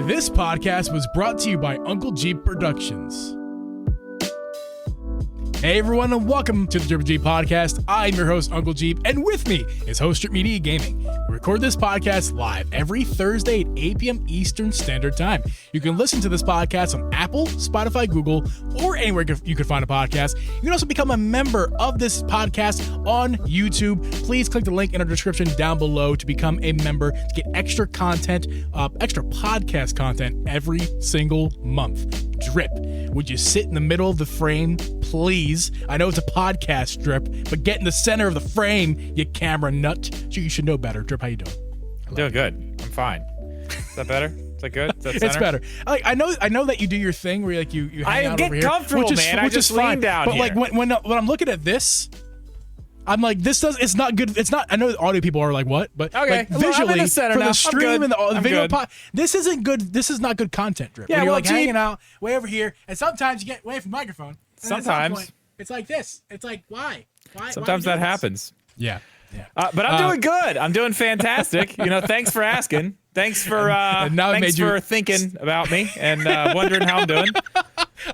This podcast was brought to you by Uncle Geeb Productions. Hey everyone, and welcome to the Uncle Geeb Podcast. I'm your host, Uncle Geeb, and with me is Host Strip Media Gaming. We record this podcast live every Thursday at 8 p.m. Eastern Standard Time. You can listen to this podcast on Apple, Spotify, Google, or anywhere you can find a podcast. You can also become a member of this podcast on YouTube. Please click the link in our description down below to become a member to get extra content, extra podcast content every single month. Drip, would you sit in the middle of the frame, please? I know it's a podcast, Drip, but get in the center of the frame, you camera nut. You should know better. Drip, how you doing? Doing good. I'm fine. Is that better? Is that good? Is that It's better. I know that you do your thing where you hang out over here. I get comfortable, man. I just lean down but here. But when I'm looking at this, I'm like, it's not good. It's not. I know audio people are like, what? But okay, like, visually, I'm in the center for now. the stream and the video good. this isn't good. This is not good content, Drip. Yeah, when you're well, like hanging out way over here, and sometimes you get away from the microphone. Sometimes. It's like this. It's like, why? Sometimes that happens. Yeah. But I'm doing good. I'm doing fantastic. Thanks for asking. Thanks for thinking about me and wondering how I'm doing.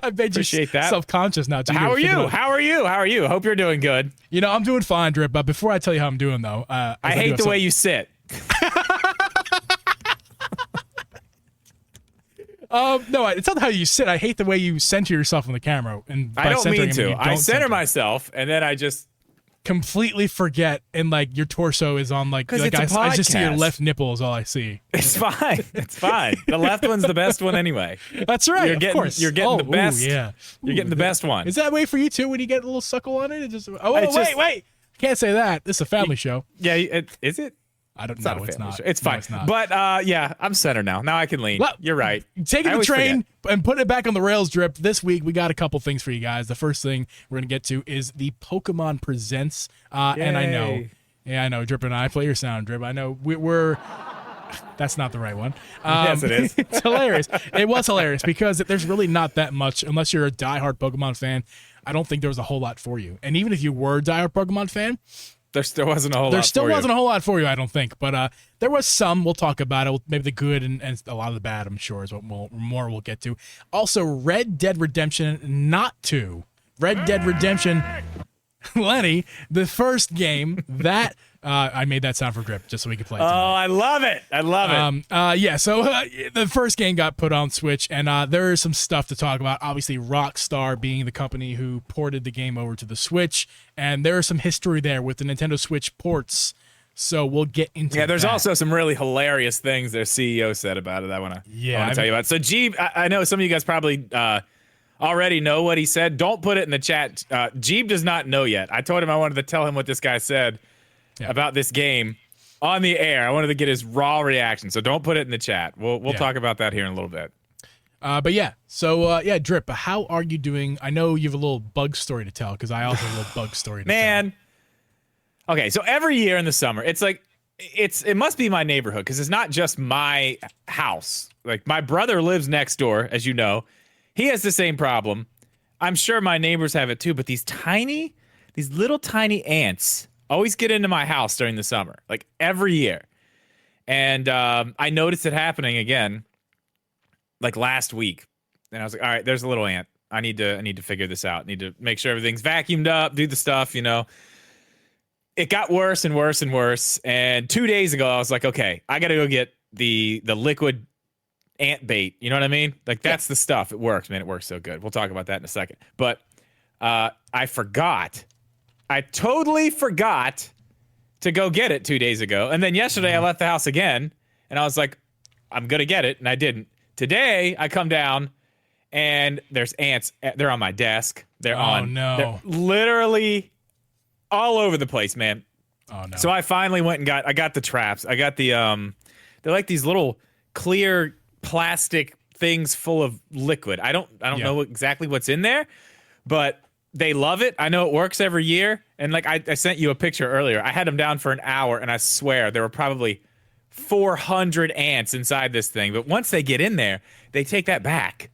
I made you self-conscious now. How are you? How are you? Hope you're doing good. I'm doing fine, Drip. But before I tell you how I'm doing, though, I hate the way you sit. No, it's not how you sit. I hate the way you center yourself on the camera. And I don't mean to. I center myself, and then I just completely forget, and like your torso is on like it's a podcast. I just see your left nipple is all I see. It's fine. It's fine. The left one's the best one anyway. That's right. Of course. You're getting the best. Yeah. You're getting the best one. Is that way for you too when you get a little suckle on it? It just wait. Can't say that. This is a family show. Yeah, is it? I don't know. It's not. It's fine. No, it's not. But yeah, I'm center now. Now I can lean. Well, you're right. Taking the train and putting it back on the rails, Drip. This week we got a couple things for you guys. The first thing we're gonna get to is the Pokemon Presents. And I know, Drip and I play your sound, Drip. I know we're. That's not the right one. Yes, it is. It's hilarious. It was hilarious because there's really not that much unless you're a diehard Pokemon fan. I don't think there was a whole lot for you. And even if you were a diehard Pokemon fan, there still wasn't a whole lot for you, I don't think. But there was some. We'll talk about it. Maybe the good and a lot of the bad, I'm sure, is what we'll get to. Also, Red Dead Redemption Not 2. Red Dead Redemption, Lenny, the first game that... I made that sound for Drip just so we could play it. I love it. So the first game got put on Switch, and there is some stuff to talk about. Obviously, Rockstar being the company who ported the game over to the Switch, and there is some history there with the Nintendo Switch ports. So we'll get into that. Yeah, there's also some really hilarious things their CEO said about it I want to tell you about. So, Geeb, I know some of you guys probably already know what he said. Don't put it in the chat. Geeb does not know yet. I told him I wanted to tell him what this guy said. Yeah. About this game on the air. I wanted to get his raw reaction, so don't put it in the chat. We'll talk about that here in a little bit. Drip, how are you doing? I know you have a little bug story to tell because I also have a little bug story to tell. Okay, so every year in the summer, it's like it must be my neighborhood because it's not just my house. Like my brother lives next door, as you know. He has the same problem. I'm sure my neighbors have it too, but these little tiny ants always get into my house during the summer, like every year. And I noticed it happening again, like last week. And I was like, all right, there's a little ant. I need to figure this out. I need to make sure everything's vacuumed up, do the stuff, It got worse and worse and worse. And 2 days ago, I was like, okay, I got to go get the liquid ant bait. You know what I mean? Like, that's the stuff. It works, man. It works so good. We'll talk about that in a second. But I forgot. I totally forgot to go get it 2 days ago. And then yesterday I left the house again and I was like, I'm going to get it. And I didn't. Today I come down and there's ants. They're on my desk. They're literally all over the place, man. Oh no. So I finally went and I got the traps. I got the, they're like these little clear plastic things full of liquid. I don't know exactly what's in there, but they love it. I know it works every year. And like I sent you a picture earlier. I had them down for an hour, and I swear there were probably 400 ants inside this thing. But once they get in there, they take that back.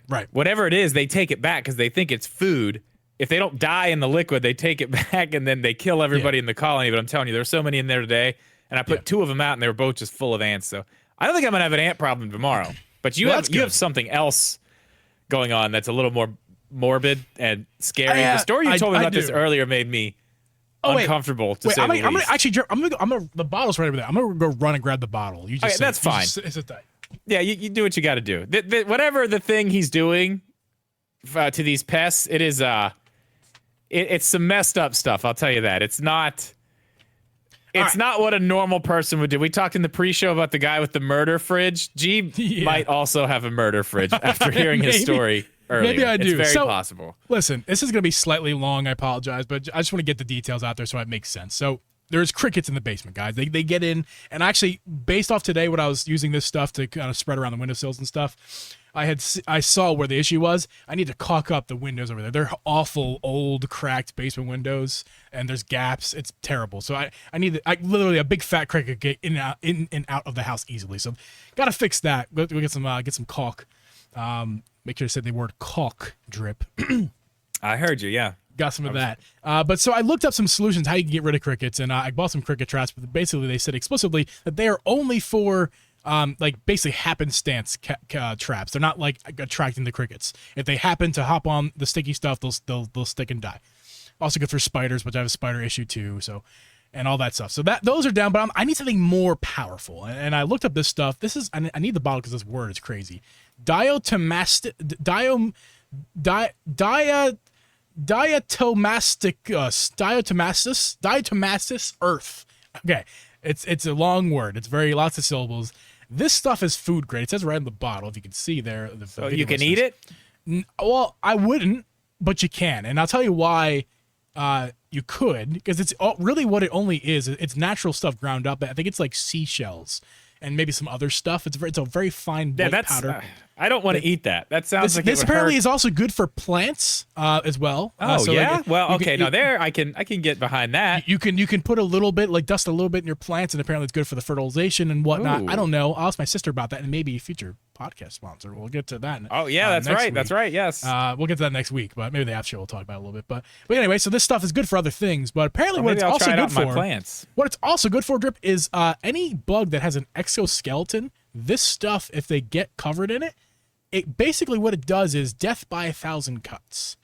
Right. Whatever it is, they take it back because they think it's food. If they don't die in the liquid, they take it back, and then they kill everybody in the colony. But I'm telling you, there's so many in there today. And I put two of them out, and they were both just full of ants. So I don't think I'm going to have an ant problem tomorrow. But you have something else going on that's a little more morbid and scary. The story you told me about this earlier made me uncomfortable to say the least. I'm gonna actually. The bottle's right over there. I'm gonna go run and grab the bottle. You just that's fine. It's a thing. Yeah, you do what you got to do. Whatever the thing he's doing to these pests, it is it's some messed up stuff. I'll tell you that. It's not. It's not what a normal person would do. We talked in the pre-show about the guy with the murder fridge. Geeb might also have a murder fridge after hearing his story earlier. Maybe I do. It's very possible. Listen, this is going to be slightly long. I apologize, but I just want to get the details out there so it makes sense. So there's crickets in the basement, guys. They get in, and actually, based off today, when I was using this stuff to kind of spread around the windowsills and stuff, I saw where the issue was. I need to caulk up the windows over there. They're awful, old, cracked basement windows, and there's gaps. It's terrible. So I need literally a big fat cricket get in and out of the house easily. So gotta fix that. We'll get some caulk. Make sure to say the word caulk drip. I heard you. Yeah. Got some of that. But so I looked up some solutions how you can get rid of crickets, and I bought some cricket traps. But basically, they said explicitly that they are only for basically happenstance traps. They're not like attracting the crickets. If they happen to hop on the sticky stuff, they'll stick and die. Also good for spiders, which I have a spider issue too. So, and all that stuff. So those are down, but I need something more powerful. And I looked up this stuff. I need the bottle because this word is crazy. Diatomasticus earth. Okay, it's a long word. It's lots of syllables. This stuff is food grade. It says right in the bottle. If you can see there. So you can eat it? Well, I wouldn't, but you can, and I'll tell you why. You could, because it's really what it only is. It's natural stuff ground up. I think it's like seashells and maybe some other stuff. It's a very fine white powder. I don't want to eat that. That sounds like this apparently is also good for plants as well. Oh so yeah. Well, okay. Now I can get behind that. You can put a little bit, like dust a little bit in your plants, and apparently it's good for the fertilization and whatnot. Ooh. I don't know. I'll ask my sister about that, and maybe a future podcast sponsor. We'll get to that. Oh yeah, that's right. Week. That's right. Yes. We'll get to that next week, but maybe the app show will talk about it a little bit. But anyway, so this stuff is good for other things. But apparently, what it's also good for, plants. What it's also good for, Drip, is any bug that has an exoskeleton. This stuff, if they get covered in it basically what it does is death by 1,000 cuts.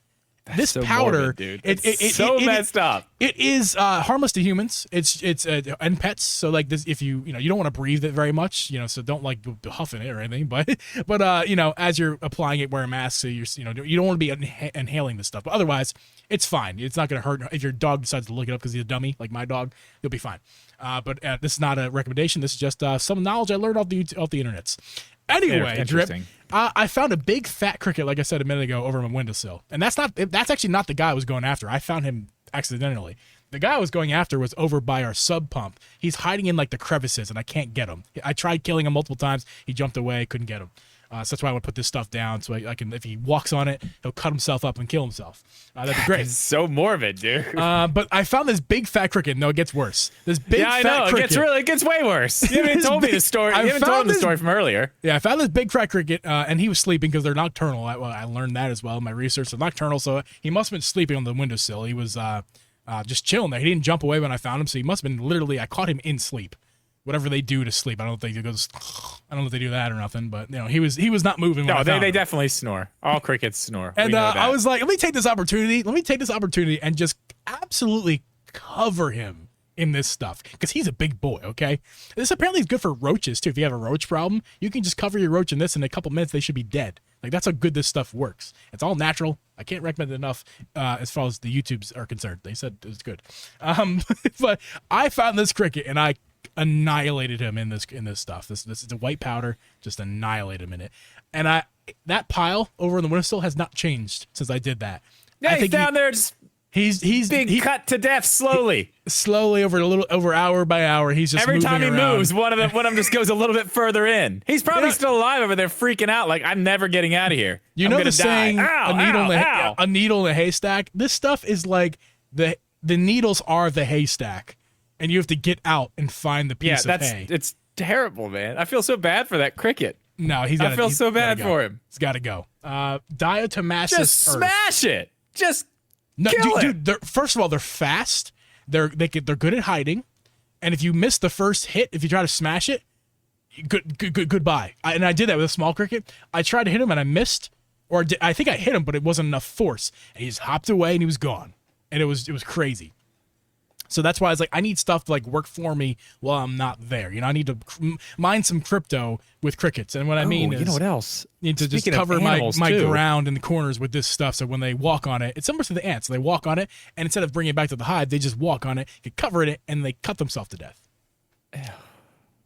That's this so powder, morbid, dude. It's so messed up. It is harmless to humans. It's and pets. So like this, if you don't want to breathe it very much, so don't like huffing it or anything. But as you're applying it, wear a mask. So you don't want to be inhaling this stuff. But otherwise, it's fine. It's not going to hurt. If your dog decides to look it up because he's a dummy like my dog, you'll be fine. But this is not a recommendation. This is just some knowledge I learned off the internets. Anyway, Drip, I found a big fat cricket, like I said a minute ago, over my windowsill. And that's actually not the guy I was going after. I found him accidentally. The guy I was going after was over by our sub pump. He's hiding in like the crevices, and I can't get him. I tried killing him multiple times. He jumped away, couldn't get him. So that's why I would put this stuff down so I can, if he walks on it, he'll cut himself up and kill himself. That'd be great. It's so morbid, dude. But I found this big fat cricket. No, it gets worse. This big fat cricket. It gets way worse. You haven't told me the story. You haven't told him the story from earlier. Yeah, I found this big fat cricket, and he was sleeping because they're nocturnal. I learned that as well in my research. They're nocturnal, so he must have been sleeping on the windowsill. He was just chilling there. He didn't jump away when I found him, so he must have been literally, I caught him in sleep. Whatever they do to sleep, I don't know if they do that or nothing, but he was not moving. No, they definitely snore. All crickets snore. And I was like, let me take this opportunity and just absolutely cover him in this stuff because he's a big boy. Okay, this apparently is good for roaches too. If you have a roach problem, you can just cover your roach in this, and in a couple minutes they should be dead. Like that's how good this stuff works. It's all natural. I can't recommend it enough as far as the YouTubes are concerned. They said it was good, but I found this cricket and I annihilated him in this stuff. This is the white powder, just annihilate him in it. And that pile over in the windowsill has not changed since I did that. Yeah, he's down there just he's cut to death slowly. Slowly over hour by hour. He's just every time he around. moves, one of them just goes a little bit further in. He's probably still alive over there freaking out like I'm never getting out of here. You know the saying, a needle in a haystack? This stuff is like the needles are the haystack. And you have to get out and find the piece of hay. It's terrible, man. I feel so bad for that cricket. No, I feel so bad for him. He's got to go. Diatomassus just earth. Smash it. Just kill it. Dude, first of all, they're fast. They're good at hiding. And if you miss the first hit, if you try to smash it, goodbye. And I did that with a small cricket. I tried to hit him and I missed, I think I hit him, but it wasn't enough force. And he just hopped away and he was gone. And it was crazy. So that's why I was like, I need stuff to like work for me while I'm not there. I need to mine some crypto with crickets. And what I mean is, you know what else? Need to just cover my ground in the corners with this stuff. So when they walk on it, it's similar to the ants. So they walk on it, and instead of bringing it back to the hive, they just walk on it, get covered in it, and they cut themselves to death.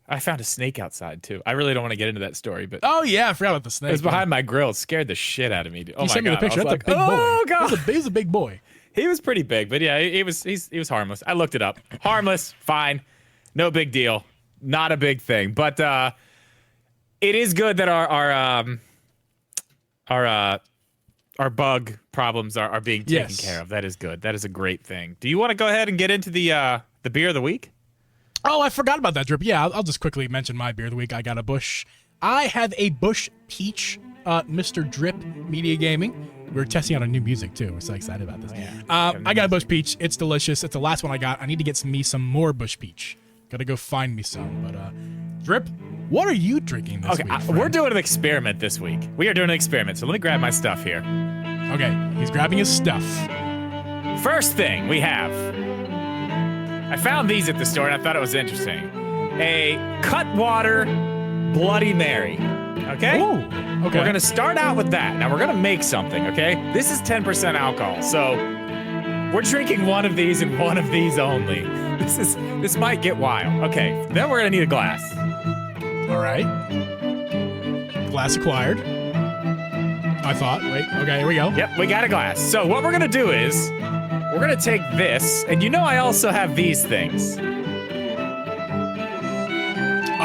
I found a snake outside too. I really don't want to get into that story, but oh yeah, I forgot about the snake. It was behind my grill. It scared the shit out of me. Oh you my sent me god! The picture. That's like, a big boy. Oh god, he was a big boy. He was pretty big, but yeah, he was harmless. I looked it up. Harmless, fine, no big deal, not a big thing. But it is good that our bug problems are being taken care of. That is good. That is a great thing. Do you want to go ahead and get into the beer of the week? Oh, I forgot about that, Drip. Yeah, I'll just quickly mention my beer of the week. I got a Busch. I have a Busch Peach, Mr. Drip Media Gaming. We're testing out a new music, too. We're so excited about this. I got a Busch Peach. It's delicious. It's the last one I got. I need to get me some more Busch Peach. Gotta go find me some. But, Drip, what are you drinking this week? We're doing an experiment this week. We are doing an experiment, so let me grab my stuff here. Okay, he's grabbing his stuff. First thing we have. I found these at the store, and I thought it was interesting. A Cutwater Bloody Mary. Okay? Ooh, okay. We're going to start out with that. Now, we're going to make something, okay? This is 10% alcohol, so we're drinking one of these and one of these only. This might get wild. Okay, then we're going to need a glass. All right. Glass acquired. I thought. Wait, okay, here we go. Yep, we got a glass. So what we're going to do is we're going to take this, and I also have these things.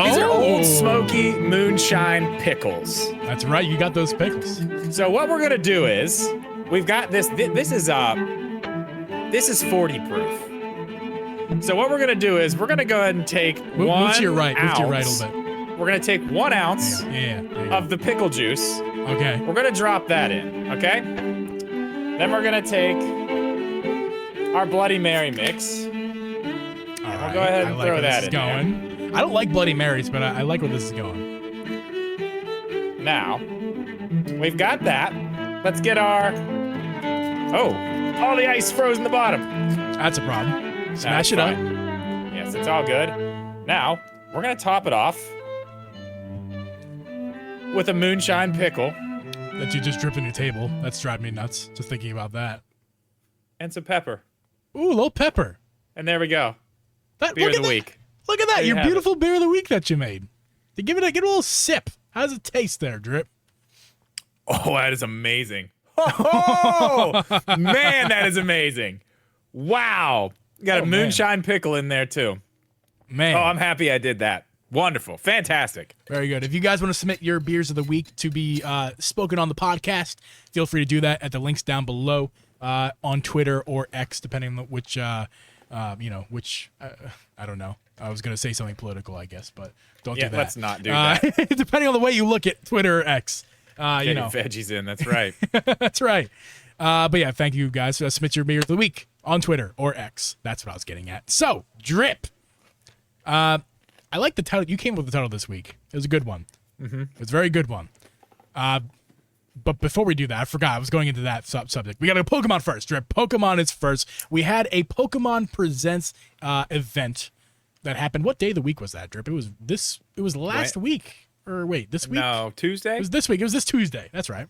These are Old Smoky Moonshine pickles. That's right, you got those pickles. So what we're gonna do is, we've got this. This is 40 proof. So what we're gonna do is, we're gonna go ahead and take move to your right. ounce. Move to your right a little bit. We're gonna take 1 ounce of the pickle juice. Okay. We're gonna drop that in. Okay. Then we're gonna take our Bloody Mary mix. All right. We'll go ahead and throw that in. Going. I don't like Bloody Marys, but I like where this is going. Now, we've got that. Let's get our... Oh, all the ice froze in the bottom. That's a problem. Smash it up. Yes, it's all good. Now, we're going to top it off with a moonshine pickle. That you just dripped on your table. That's driving me nuts, just thinking about that. And some pepper. Ooh, a little pepper. And there we go. Beer of the week. Look at that, your beautiful beer of the week that you made. To give it a little sip. How does it taste there, Drip? Oh, that is amazing. Oh, man, that is amazing. Wow. Got a moonshine pickle in there, too. Man. Oh, I'm happy I did that. Wonderful. Fantastic. Very good. If you guys want to submit your beers of the week to be spoken on the podcast, feel free to do that at the links down below on Twitter or X, depending on which, I don't know. I was going to say something political, I guess, but don't do that. Let's not do that. Depending on the way you look at Twitter or X. Get your veggies in. That's right. That's right. But yeah, thank you guys. Submit your beer of the week on Twitter or X. That's what I was getting at. So, Drip. I like the title. You came up with the title this week. It was a good one. Mm-hmm. It was a very good one. But before we do that, I forgot. I was going into that subject. We got to go Pokemon first, Drip. Pokemon is first. We had a Pokemon Presents event that happened. What day of the week was that, Drip? It was last week. Or wait, this week? No, Tuesday? It was this week. It was this Tuesday. That's right.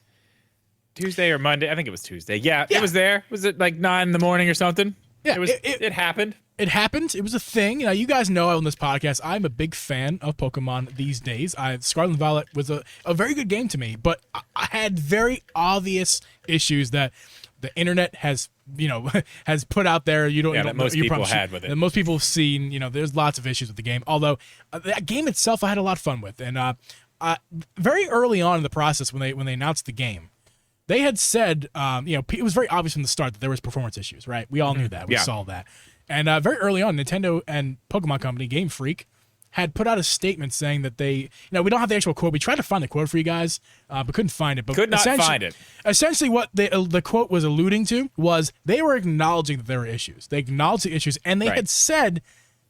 Tuesday or Monday. I think it was Tuesday. Yeah, it was there. Was it like 9 in the morning or something? Yeah. It happened. It happened. It was a thing. Now, you guys know on this podcast, I'm a big fan of Pokemon these days. Scarlet and Violet was a very good game to me, but I had very obvious issues that the internet has put out there. That most people had with it. That most people have seen. There's lots of issues with the game. Although that game itself, I had a lot of fun with. And very early on in the process, when they announced the game, they had said, it was very obvious from the start that there was performance issues. Right? We all knew that. We saw that. And very early on, Nintendo and Pokemon Company, Game Freak, had put out a statement saying that they, we don't have the actual quote. We tried to find the quote for you guys, but couldn't find it. But could not find it. Essentially, what the quote was alluding to was they were acknowledging that there were issues. They acknowledged the issues, and they had said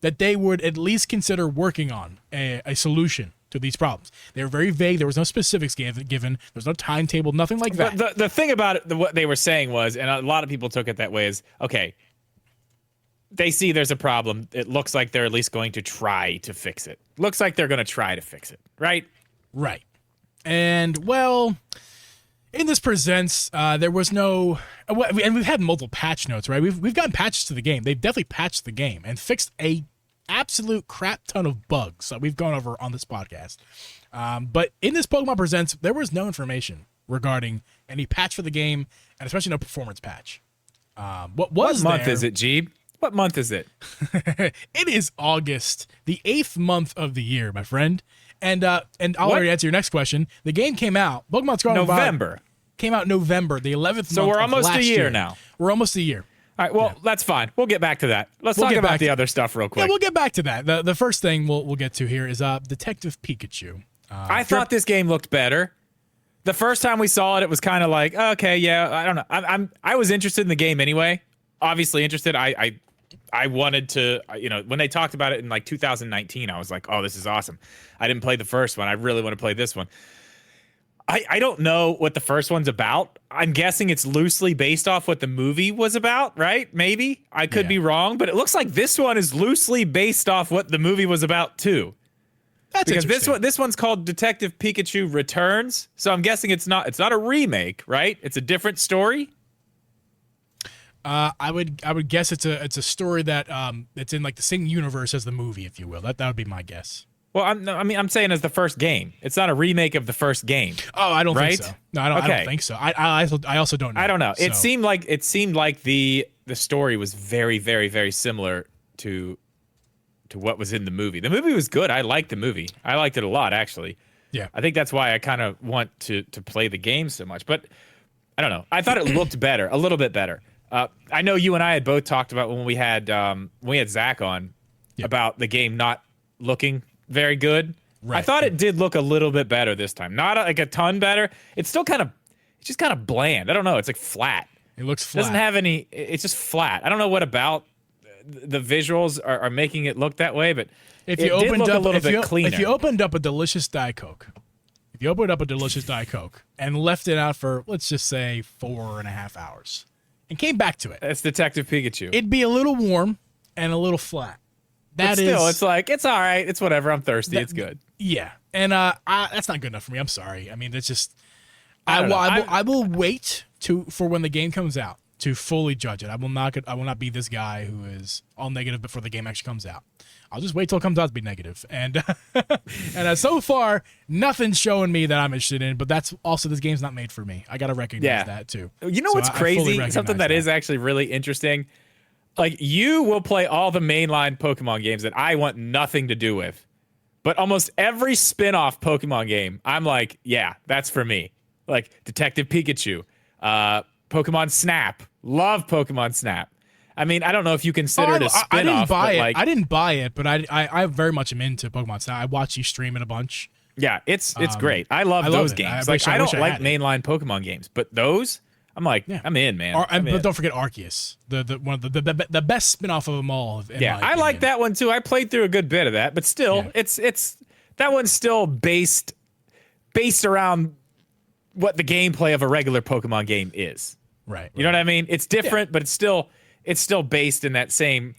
that they would at least consider working on a solution to these problems. They were very vague. There was no specifics given. There was no timetable, nothing like that. The thing about it, what they were saying was, and a lot of people took it that way, is, okay, they see there's a problem. It looks like they're at least going to try to fix it. Looks like they're going to try to fix it, right? Right. And, well, in this presents, there was no, and we've had multiple patch notes, right? We've gotten patches to the game. They've definitely patched the game and fixed a absolute crap ton of bugs that we've gone over on this podcast. But in this Pokemon Presents, there was no information regarding any patch for the game, and especially no performance patch. What month is it, Geeb? What month is it? It is August, the 8th month of the year, my friend. And I'll already answer your next question. The game came out, Pokemon Scarlet and Violet November. Came out November, the 11th month. So we're almost of last a year now. We're almost a year. All right, well, that's fine. We'll get back to that. Let's talk about the other stuff real quick. Yeah, we'll get back to that. The first thing we'll get to here is Detective Pikachu. I thought this game looked better. The first time we saw it, it was kind of like, okay, yeah, I don't know. I was interested in the game anyway. Obviously interested. I wanted to, when they talked about it in like 2019, I was like, oh, this is awesome. I didn't play the first one. I really want to play this one. I don't know what the first one's about. I'm guessing it's loosely based off what the movie was about, right? Maybe. I could be wrong, but it looks like this one is loosely based off what the movie was about too. That's because this one's called Detective Pikachu Returns, so I'm guessing it's not a remake, right? It's a different story. I would guess it's a story that it's in like the same universe as the movie, if you will. That would be my guess. Well, I'm saying as the first game. It's not a remake of the first game. Oh, I don't think so. No, I don't think so. I also don't know. I don't know. So. It seemed like the story was very, very, very similar to what was in the movie. The movie was good. I liked the movie. I liked it a lot, actually. Yeah. I think that's why I kind of want to play the game so much. But I don't know. I thought it looked better, a little bit better. I know you and I had both talked about when we had Zach on about the game not looking very good. Right. I thought it did look a little bit better this time. Not like a ton better. It's just kind of bland. I don't know. It's like flat. It looks flat. It doesn't have any. It's just flat. I don't know what about the visuals are making it look that way, but if you opened up a little bit cleaner. If you opened up a delicious Diet Coke, and left it out for, let's just say, 4.5 hours, and came back to it, that's Detective Pikachu. It'd be a little warm and a little flat. It's like, it's all right. It's whatever. I'm thirsty. It's good. Yeah, and that's not good enough for me. I'm sorry. I mean, it's just I will wait for when the game comes out to fully judge it. I will not be this guy who is all negative before the game actually comes out. I'll just wait till it comes out to be negative. And so far, nothing's showing me that I'm interested in. But that's also, this game's not made for me. I gotta recognize that too. You know what's crazy? Something that is actually really interesting. Like, you will play all the mainline Pokemon games that I want nothing to do with. But almost every spin-off Pokemon game, I'm like, yeah, that's for me. Like Detective Pikachu, Pokemon Snap. Love Pokemon Snap. I mean, I don't know if you consider it a spin-off. I didn't buy it, but I very much am into Pokemon Snap. I watch you stream it a bunch. Yeah, it's great. I love those games. I don't like mainline Pokemon games, but those, I'm like, I'm in, man. But don't forget Arceus, the one of the best spin-off of them all. I like that one too. I played through a good bit of that, but still, it's that one's still based around what the gameplay of a regular Pokemon game is. Right. You know what I mean? It's different, but it's still based in that same.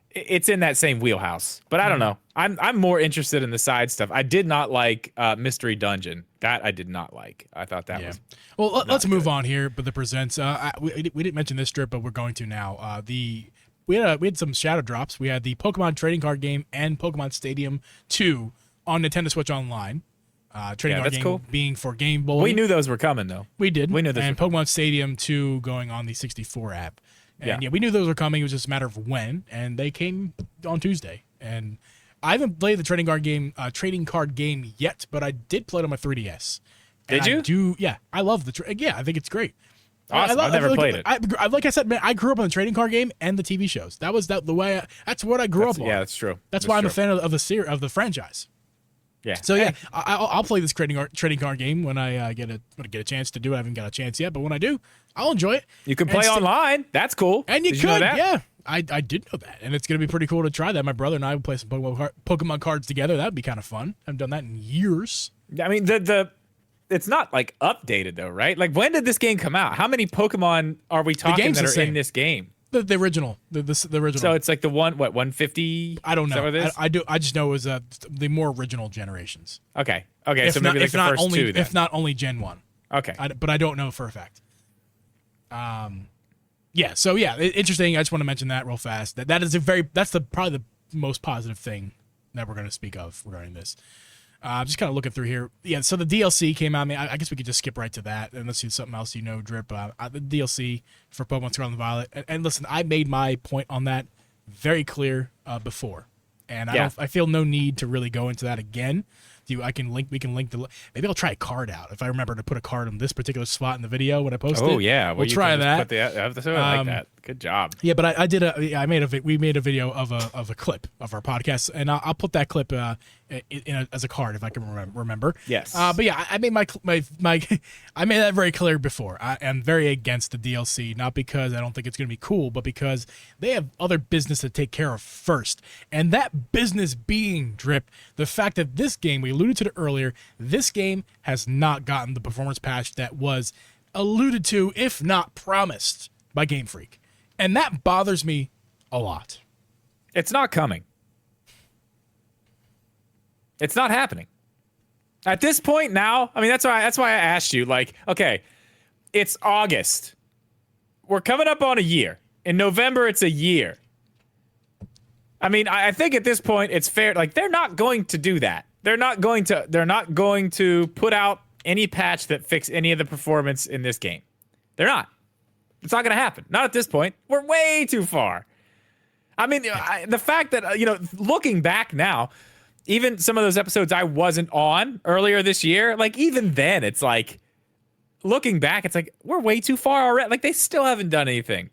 It's in that same wheelhouse. But I don't know. I'm more interested in the side stuff. I did not like Mystery Dungeon. That I did not like. I thought that was. Well, let's move on here. But the presents. We didn't mention this strip, but we're going to now. We had some shadow drops. We had the Pokemon trading card game and Pokemon Stadium 2 on Nintendo Switch Online. Trading card game being for Game Boy. We knew those were coming, though. We did. We knew this. And Pokemon Stadium 2 going on the 64 app. And we knew those were coming. It was just a matter of when, and they came on Tuesday. And I haven't played the trading card game yet, but I did play it on my 3DS. Did you? Yeah, I love the. I think it's great. Awesome. I've never played it. Like I said, man, I grew up on the trading card game and the TV shows. That was the way. That's what I grew up on. Yeah, that's true. That's why I'm a fan of the franchise. Yeah. So I'll play this trading card game when I get a chance to do it. I haven't got a chance yet, but when I do, I'll enjoy it. You can play online. That's cool. And you could, yeah. I did know that, and it's going to be pretty cool to try that. My brother and I would play some Pokemon cards together. That would be kind of fun. I haven't done that in years. I mean, it's not like updated though, right? Like, when did this game come out? How many Pokemon are we talking that are in this game? The original, the original. So it's like the 150? I don't know. Is that what it is? I just know it was the more original generations. Okay. If So not, maybe like if the not first only, two. Then. if not only Gen 1. Okay. But I don't know for a fact. Yeah. So yeah, interesting. I just want to mention that real fast. That is probably the most positive thing that we're going to speak of regarding this. Just kind of looking through here. Yeah. So the DLC came out. I mean, I guess we could just skip right to that unless there's something else Drip. The DLC for Pokemon Scarlet and Violet. And listen, I made my point on that very clear before, and I feel no need to really go into that again. We can link maybe I'll try a card out if I remember to put a card in this particular spot in the video when I post it. Oh yeah, we'll try that. Put the episode I like that. Good job. Yeah, but we made a video of a clip of our podcast, and I'll put that clip as a card if I can remember. Yes. But yeah, I made my I made that very clear before. I am very against the DLC, not because I don't think it's going to be cool, but because they have other business to take care of first, and that business being Drip, the fact that this game, we alluded to it earlier, this game has not gotten the performance patch that was alluded to, if not promised, by Game Freak. And that bothers me a lot. It's not coming. It's not happening. At this point now, I mean, that's why I asked you, like, okay, it's August. We're coming up on a year. In November, it's a year. I mean, I think at this point, it's fair. Like, they're not going to do that. They're not going to put out any patch that fix any of the performance in this game. They're not. It's not going to happen. Not at this point. We're way too far. I mean, the fact that, looking back now, even some of those episodes I wasn't on earlier this year, like, even then, it's like, looking back, it's like, we're way too far already. Like, they still haven't done anything.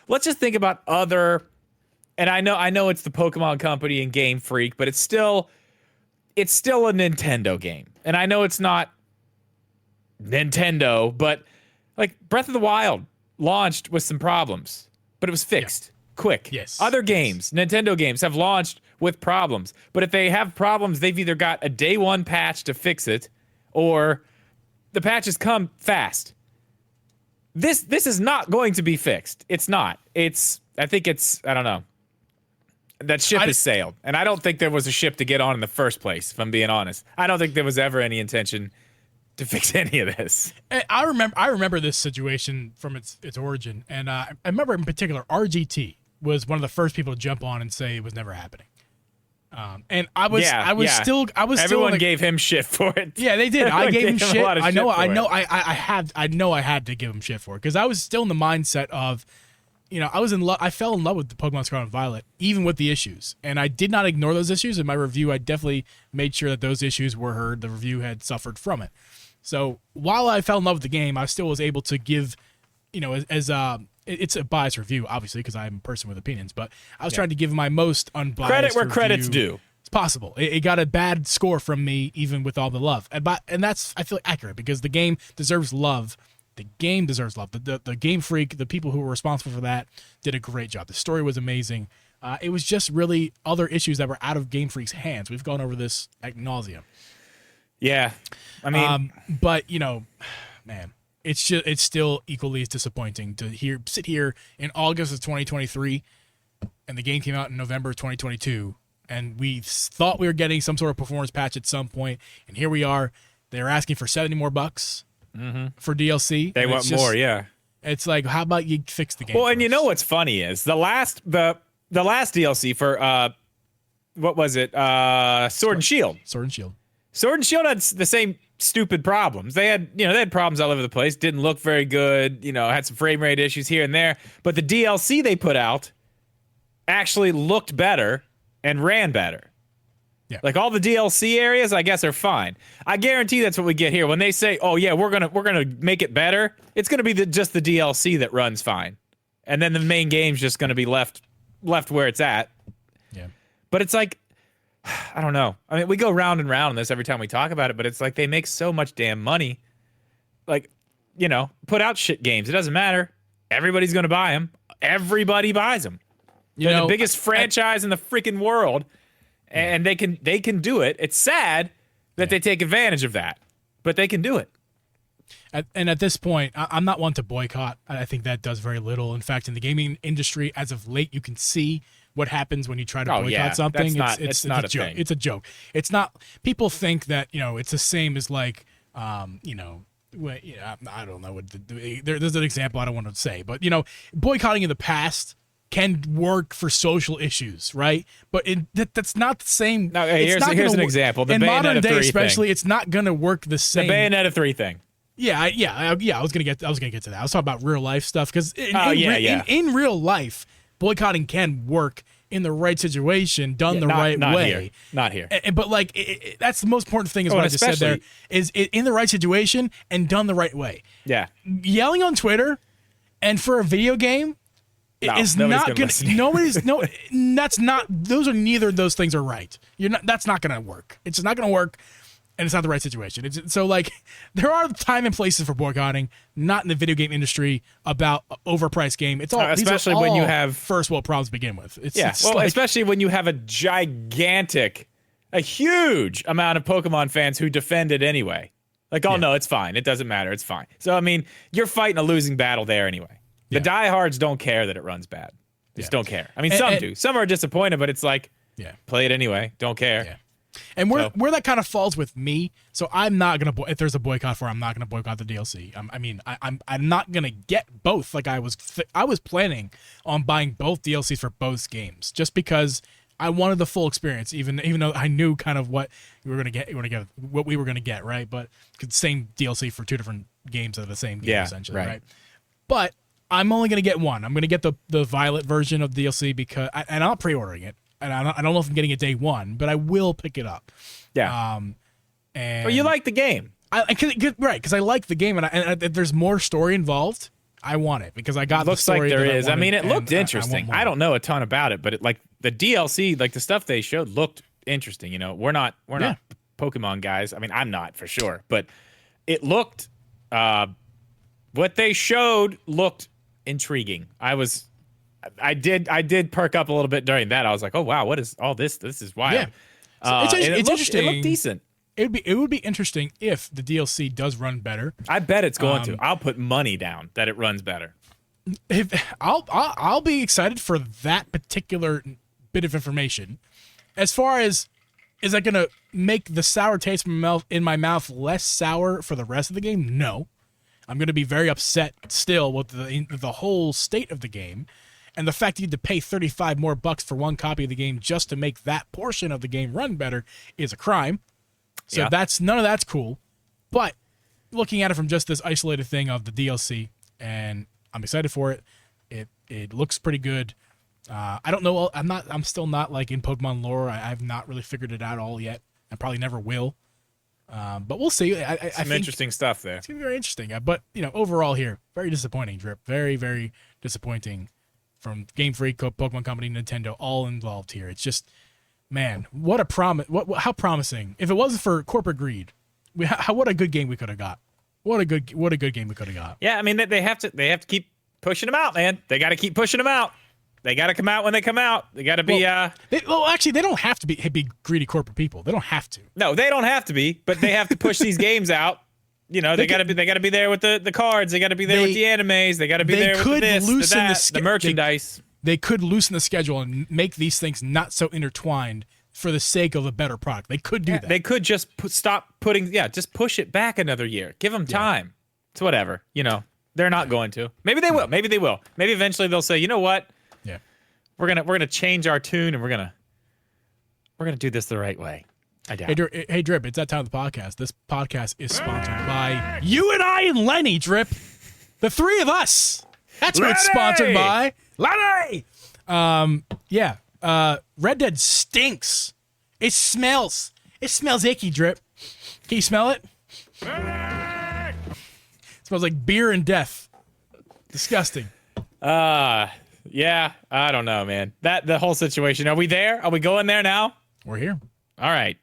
Let's just think about other, and I know it's the Pokemon Company and Game Freak, but it's still a Nintendo game. And I know it's not Nintendo, but, like, Breath of the Wild launched with some problems, but it was fixed quick. Yes. Other games, Nintendo games, have launched with problems, but if they have problems, they've either got a day one patch to fix it, or the patches come fast. This is not going to be fixed. It's not. I don't know. That ship has sailed, and I don't think there was a ship to get on in the first place, if I'm being honest. I don't think there was ever any intention to fix any of this. I remember this situation from its origin, and I remember in particular RGT was one of the first people to jump on and say it was never happening. And everyone gave him shit for it. Yeah, they did. I gave him shit. I know I had to give him shit for it because I was still in the mindset of, I fell in love with the Pokemon Scarlet and Violet, even with the issues. And I did not ignore those issues. In my review, I definitely made sure that those issues were heard. The review had suffered from it. So while I fell in love with the game, I still was able to give, it's a biased review, obviously, because I'm a person with opinions, but I was trying to give my most unbiased credit where review. Credit's due. It's possible. It got a bad score from me, even with all the love. And that's, I feel, accurate, because the game deserves love. The game deserves love. The Game Freak, the people who were responsible for that, did a great job. The story was amazing. It was just really other issues that were out of Game Freak's hands. We've gone over this ad nauseum. Yeah. I mean, but man, it's still equally as disappointing to sit here in August of 2023, and the game came out in November of 2022, and we thought we were getting some sort of performance patch at some point, and here we are. They're asking for $70 more for DLC. They want more, yeah. It's like, how about you fix the game? Well, first? and you know what's funny is the last DLC for what was it? Sword and Shield. Sword and Shield. Sword and Shield had the same stupid problems. They had problems all over the place. Didn't look very good. Had some frame rate issues here and there. But the DLC they put out actually looked better and ran better. Yeah. Like all the DLC areas, I guess, are fine. I guarantee that's what we get here when they say, "Oh yeah, we're gonna make it better." It's gonna be just the DLC that runs fine, and then the main game's just gonna be left where it's at. Yeah. But it's like, I don't know. I mean, we go round and round on this every time we talk about it, but it's like they make so much damn money. Like, put out shit games. It doesn't matter. Everybody's gonna buy them. Everybody buys them. They're the biggest franchise in the freaking world, and they can do it. It's sad that they take advantage of that, but they can do it. And at this point, I'm not one to boycott. I think that does very little. In fact, in the gaming industry, as of late, you can see what happens when you try to boycott something. It's not a joke. Thing. It's a joke. It's not. People think that it's the same as like I don't know. There's an example I don't want to say, but boycotting in the past can work for social issues, right? But that's not the same. No, here's an example. The in Bayonetta modern day, 3 especially, thing. It's not going to work the same. The Bayonetta 3 thing. Yeah. I was gonna get to that. I was talking about real life stuff because in real life, boycotting can work in the right situation, done the right way. Not here. But that's the most important thing is what I just said there is in the right situation and done the right way. Yeah. Yelling on Twitter and for a video game is not going to. That's not. Those are neither of those things are right. That's not going to work. It's not going to work. And it's not the right situation. There are time and places for boycotting, not in the video game industry about overpriced game. It's all especially when you have first world problems to begin with. Especially when you have a huge amount of Pokemon fans who defend it anyway. No, it's fine. It doesn't matter. It's fine. So you're fighting a losing battle there anyway. The diehards don't care that it runs bad. They just don't care. Some do. Some are disappointed, but it's like, play it anyway. Don't care. Yeah. And where that kind of falls with me, so I'm not gonna if there's a boycott I'm not gonna boycott the DLC. I'm not gonna get both. Like I was planning on buying both DLCs for both games, just because I wanted the full experience. Even though I knew kind of what we were gonna get, right? But same DLC for two different games of the same game, essentially, right? But I'm only gonna get one. I'm gonna get the Violet version of DLC because I'm not pre-ordering it. And I don't know if I'm getting it day one, but I will pick it up. Yeah. And you like the game, because I like the game, and if there's more story involved, I want it because I got the story. Looks like there is. It looked interesting. I don't know a ton about it, but the DLC, the stuff they showed looked interesting. We're not Pokemon guys. I'm not for sure, but it looked. What they showed looked intriguing. I did perk up a little bit during that. I was like, oh wow, what is all this? This is wild. Yeah. So it's interesting. It looked decent. It would be interesting if the DLC does run better. I bet it's going to. I'll put money down that it runs better. I'll be excited for that particular bit of information. As far as is that going to make the sour taste in my mouth less sour for the rest of the game? No. I'm going to be very upset still with the whole state of the game. And the fact that you had to pay $35 more for one copy of the game just to make that portion of the game run better is a crime. So none of that's cool. But looking at it from just this isolated thing of the DLC, and I'm excited for it. It looks pretty good. I don't know. I'm still not in Pokemon lore. I've not really figured it out all yet. I probably never will. But we'll see. I think interesting stuff there. It's gonna be very interesting. But overall here, very disappointing. Drip, very very disappointing. From Game Freak, Pokemon Company, Nintendo, all involved here. It's just, man, what a promise! How promising! If it wasn't for corporate greed, what a good game we could have got. What a good game we could have got. Yeah, they have to keep pushing them out, man. They got to keep pushing them out. They got to come out when they come out. They got to be. Actually, they don't have to be greedy corporate people. They don't have to. No, they don't have to be, but they have to push these games out. They got to be there with the cards. They got to be there with the animes. They got to be there with the merchandise. They could loosen the schedule and make these things not so intertwined for the sake of a better product. They could do that. They could just stop putting. Yeah, just push it back another year. Give them time. It's whatever. They're not going to. Maybe they will. Maybe they will. Maybe eventually they'll say, you know what? Yeah. We're gonna change our tune and we're gonna do this the right way. I doubt. Hey, Drip, it's that time of the podcast. This podcast is sponsored by you and I and Lenny, Drip. The three of us. That's what it's sponsored by. Lenny! Red Dead stinks. It smells icky, Drip. Can you smell it? It smells like beer and death. Disgusting. Yeah, I don't know, man. The whole situation. Are we there? Are we going there now? We're here. All right.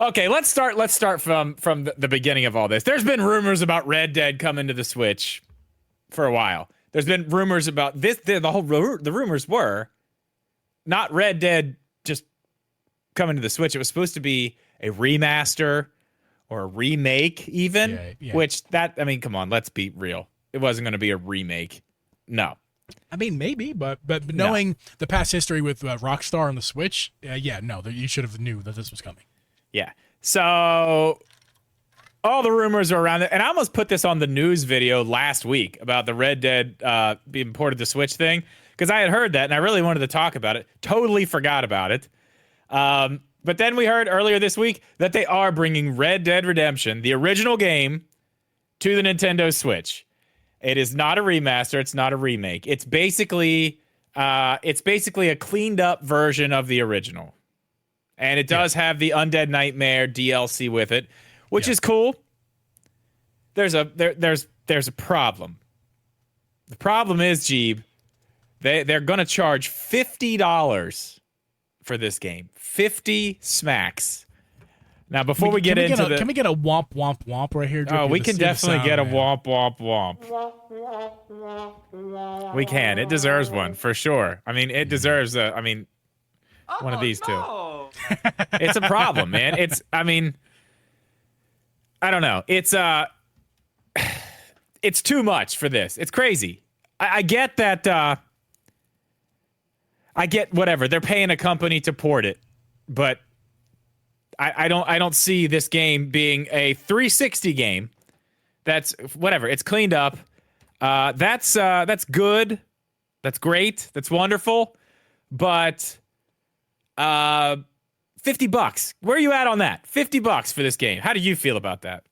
Okay, let's start from the beginning of all this. There's been rumors about Red Dead coming to the Switch for a while. There's been rumors about this. The rumors were not Red Dead just coming to the Switch. It was supposed to be a remaster or a remake, even. Yeah. Which I mean, come on, let's be real. It wasn't going to be a remake. No. I mean, maybe, but knowing the past history with Rockstar on the Switch, you should have knew that this was coming. Yeah. So all the rumors are around it, and I almost put this on the news video last week about the Red Dead being ported to Switch thing, because I had heard that and I really wanted to talk about it. Totally forgot about it. But then we heard earlier this week that they are bringing Red Dead Redemption, the original game, to the Nintendo Switch. It is not a remaster. It's not a remake. It's basically a cleaned up version of the original, and it does have the Undead Nightmare DLC with it, which is cool. There's a problem. The problem is, Geeb, they're gonna charge $50 for this game. 50 smacks. Now, before we get into can we get a womp womp womp right here? Oh, we can definitely get a womp womp womp. We can. It deserves one for sure. I mean, it deserves one of these two. It's a problem, man. I don't know. It's too much for this. It's crazy. I get that. I get whatever. They're paying a company to port it, but I don't see this game being a 360 game. That's whatever. It's cleaned up. That's good. That's great. That's wonderful. But $50. Where are you at on that? $50 for this game. How do you feel about that?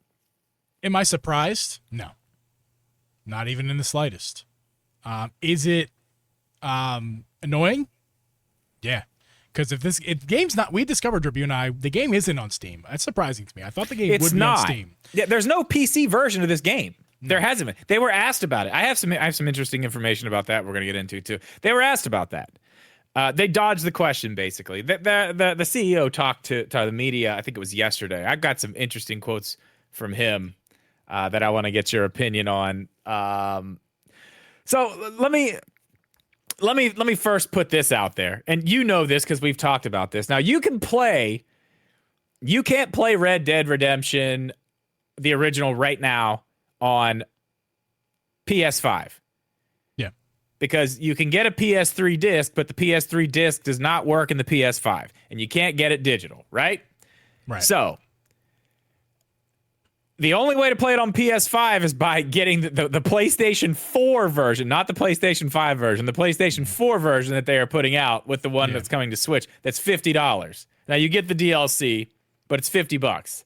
Am I surprised? No. Not even in the slightest. Is it annoying? Yeah. Because if game's not, we discovered, Drip, you and I, the game isn't on Steam. That's surprising to me. I thought the game would be on Steam. Yeah, there's no PC version of this game. No. There hasn't been. They were asked about it. I have some interesting information about that we're going to get into too. They were asked about that. They dodged the question, basically. The CEO talked to the media, I think it was yesterday. I got some interesting quotes from him that I want to get your opinion on. So let me first put this out there, and you know this because we've talked about this. Now you can't play Red Dead Redemption, the original, right now on PS5. Yeah, because you can get a PS3 disc, but the PS3 disc does not work in the PS5, and you can't get it digital, right? Right. So the only way to play it on PS5 is by getting the PlayStation 4 version, not the PlayStation 5 version, the PlayStation 4 version that they are putting out with the one that's coming to Switch. That's $50. Now you get the DLC, but it's $50.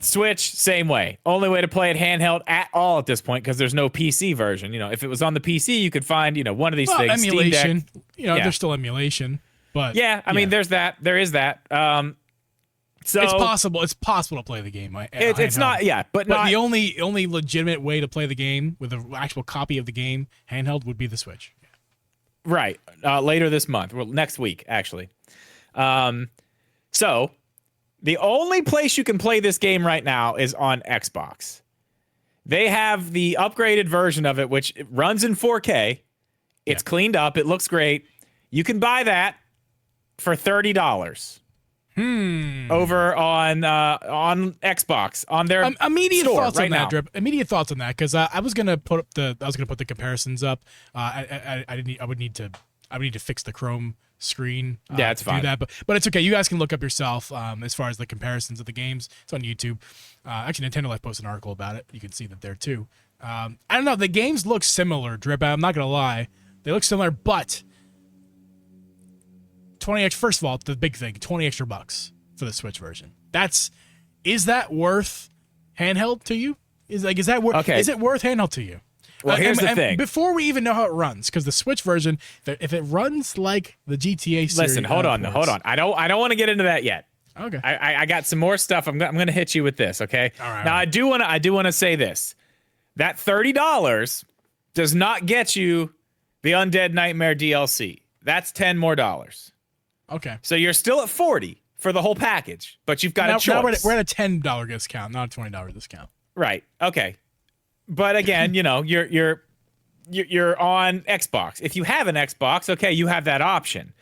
Switch, same way. Only way to play it handheld at all at this point because there's no PC version. You know, if it was on the PC, you could find, one of these things. Emulation. There's still emulation. But I mean, there's that. There is that. So it's possible. It's possible to play the game. It's not, but not, the only legitimate way to play the game with an actual copy of the game handheld would be the Switch. Right. Later this month, well, next week actually. So the only place you can play this game right now is on Xbox. They have the upgraded version of it, which runs in 4K. It's cleaned up. It looks great. You can buy that for $30. Over on Xbox on their immediate store thoughts right on that, now. Drip. Immediate thoughts on that because I was gonna put the comparisons up. I would need to fix the Chrome screen. Yeah, it's fine. Do that, but it's okay. You guys can look up yourself as far as the comparisons of the games. It's on YouTube. Actually, Nintendo Life posted an article about it. You can see that there too. I don't know. The games look similar, Drip. I'm not gonna lie. They look similar, but 20 extra. First of all, the big thing: $20 extra for the Switch version. Is that worth handheld to you? Is that worth? Okay. Is it worth handheld to you? Well, here's the thing. Before we even know how it runs, because the Switch version, if it runs like the GTA series, listen, hold on. I don't want to get into that yet. Okay. I got some more stuff. I'm going to hit you with this. Okay. All right. Now I do want to say this: that $30 does not get you the Undead Nightmare DLC. That's $10 more. Okay. So you're still at $40 for the whole package, but you've got a choice. Now we're at a $10 discount, not a $20 discount. Right. Okay. But again, you're on Xbox. If you have an Xbox, okay, you have that option.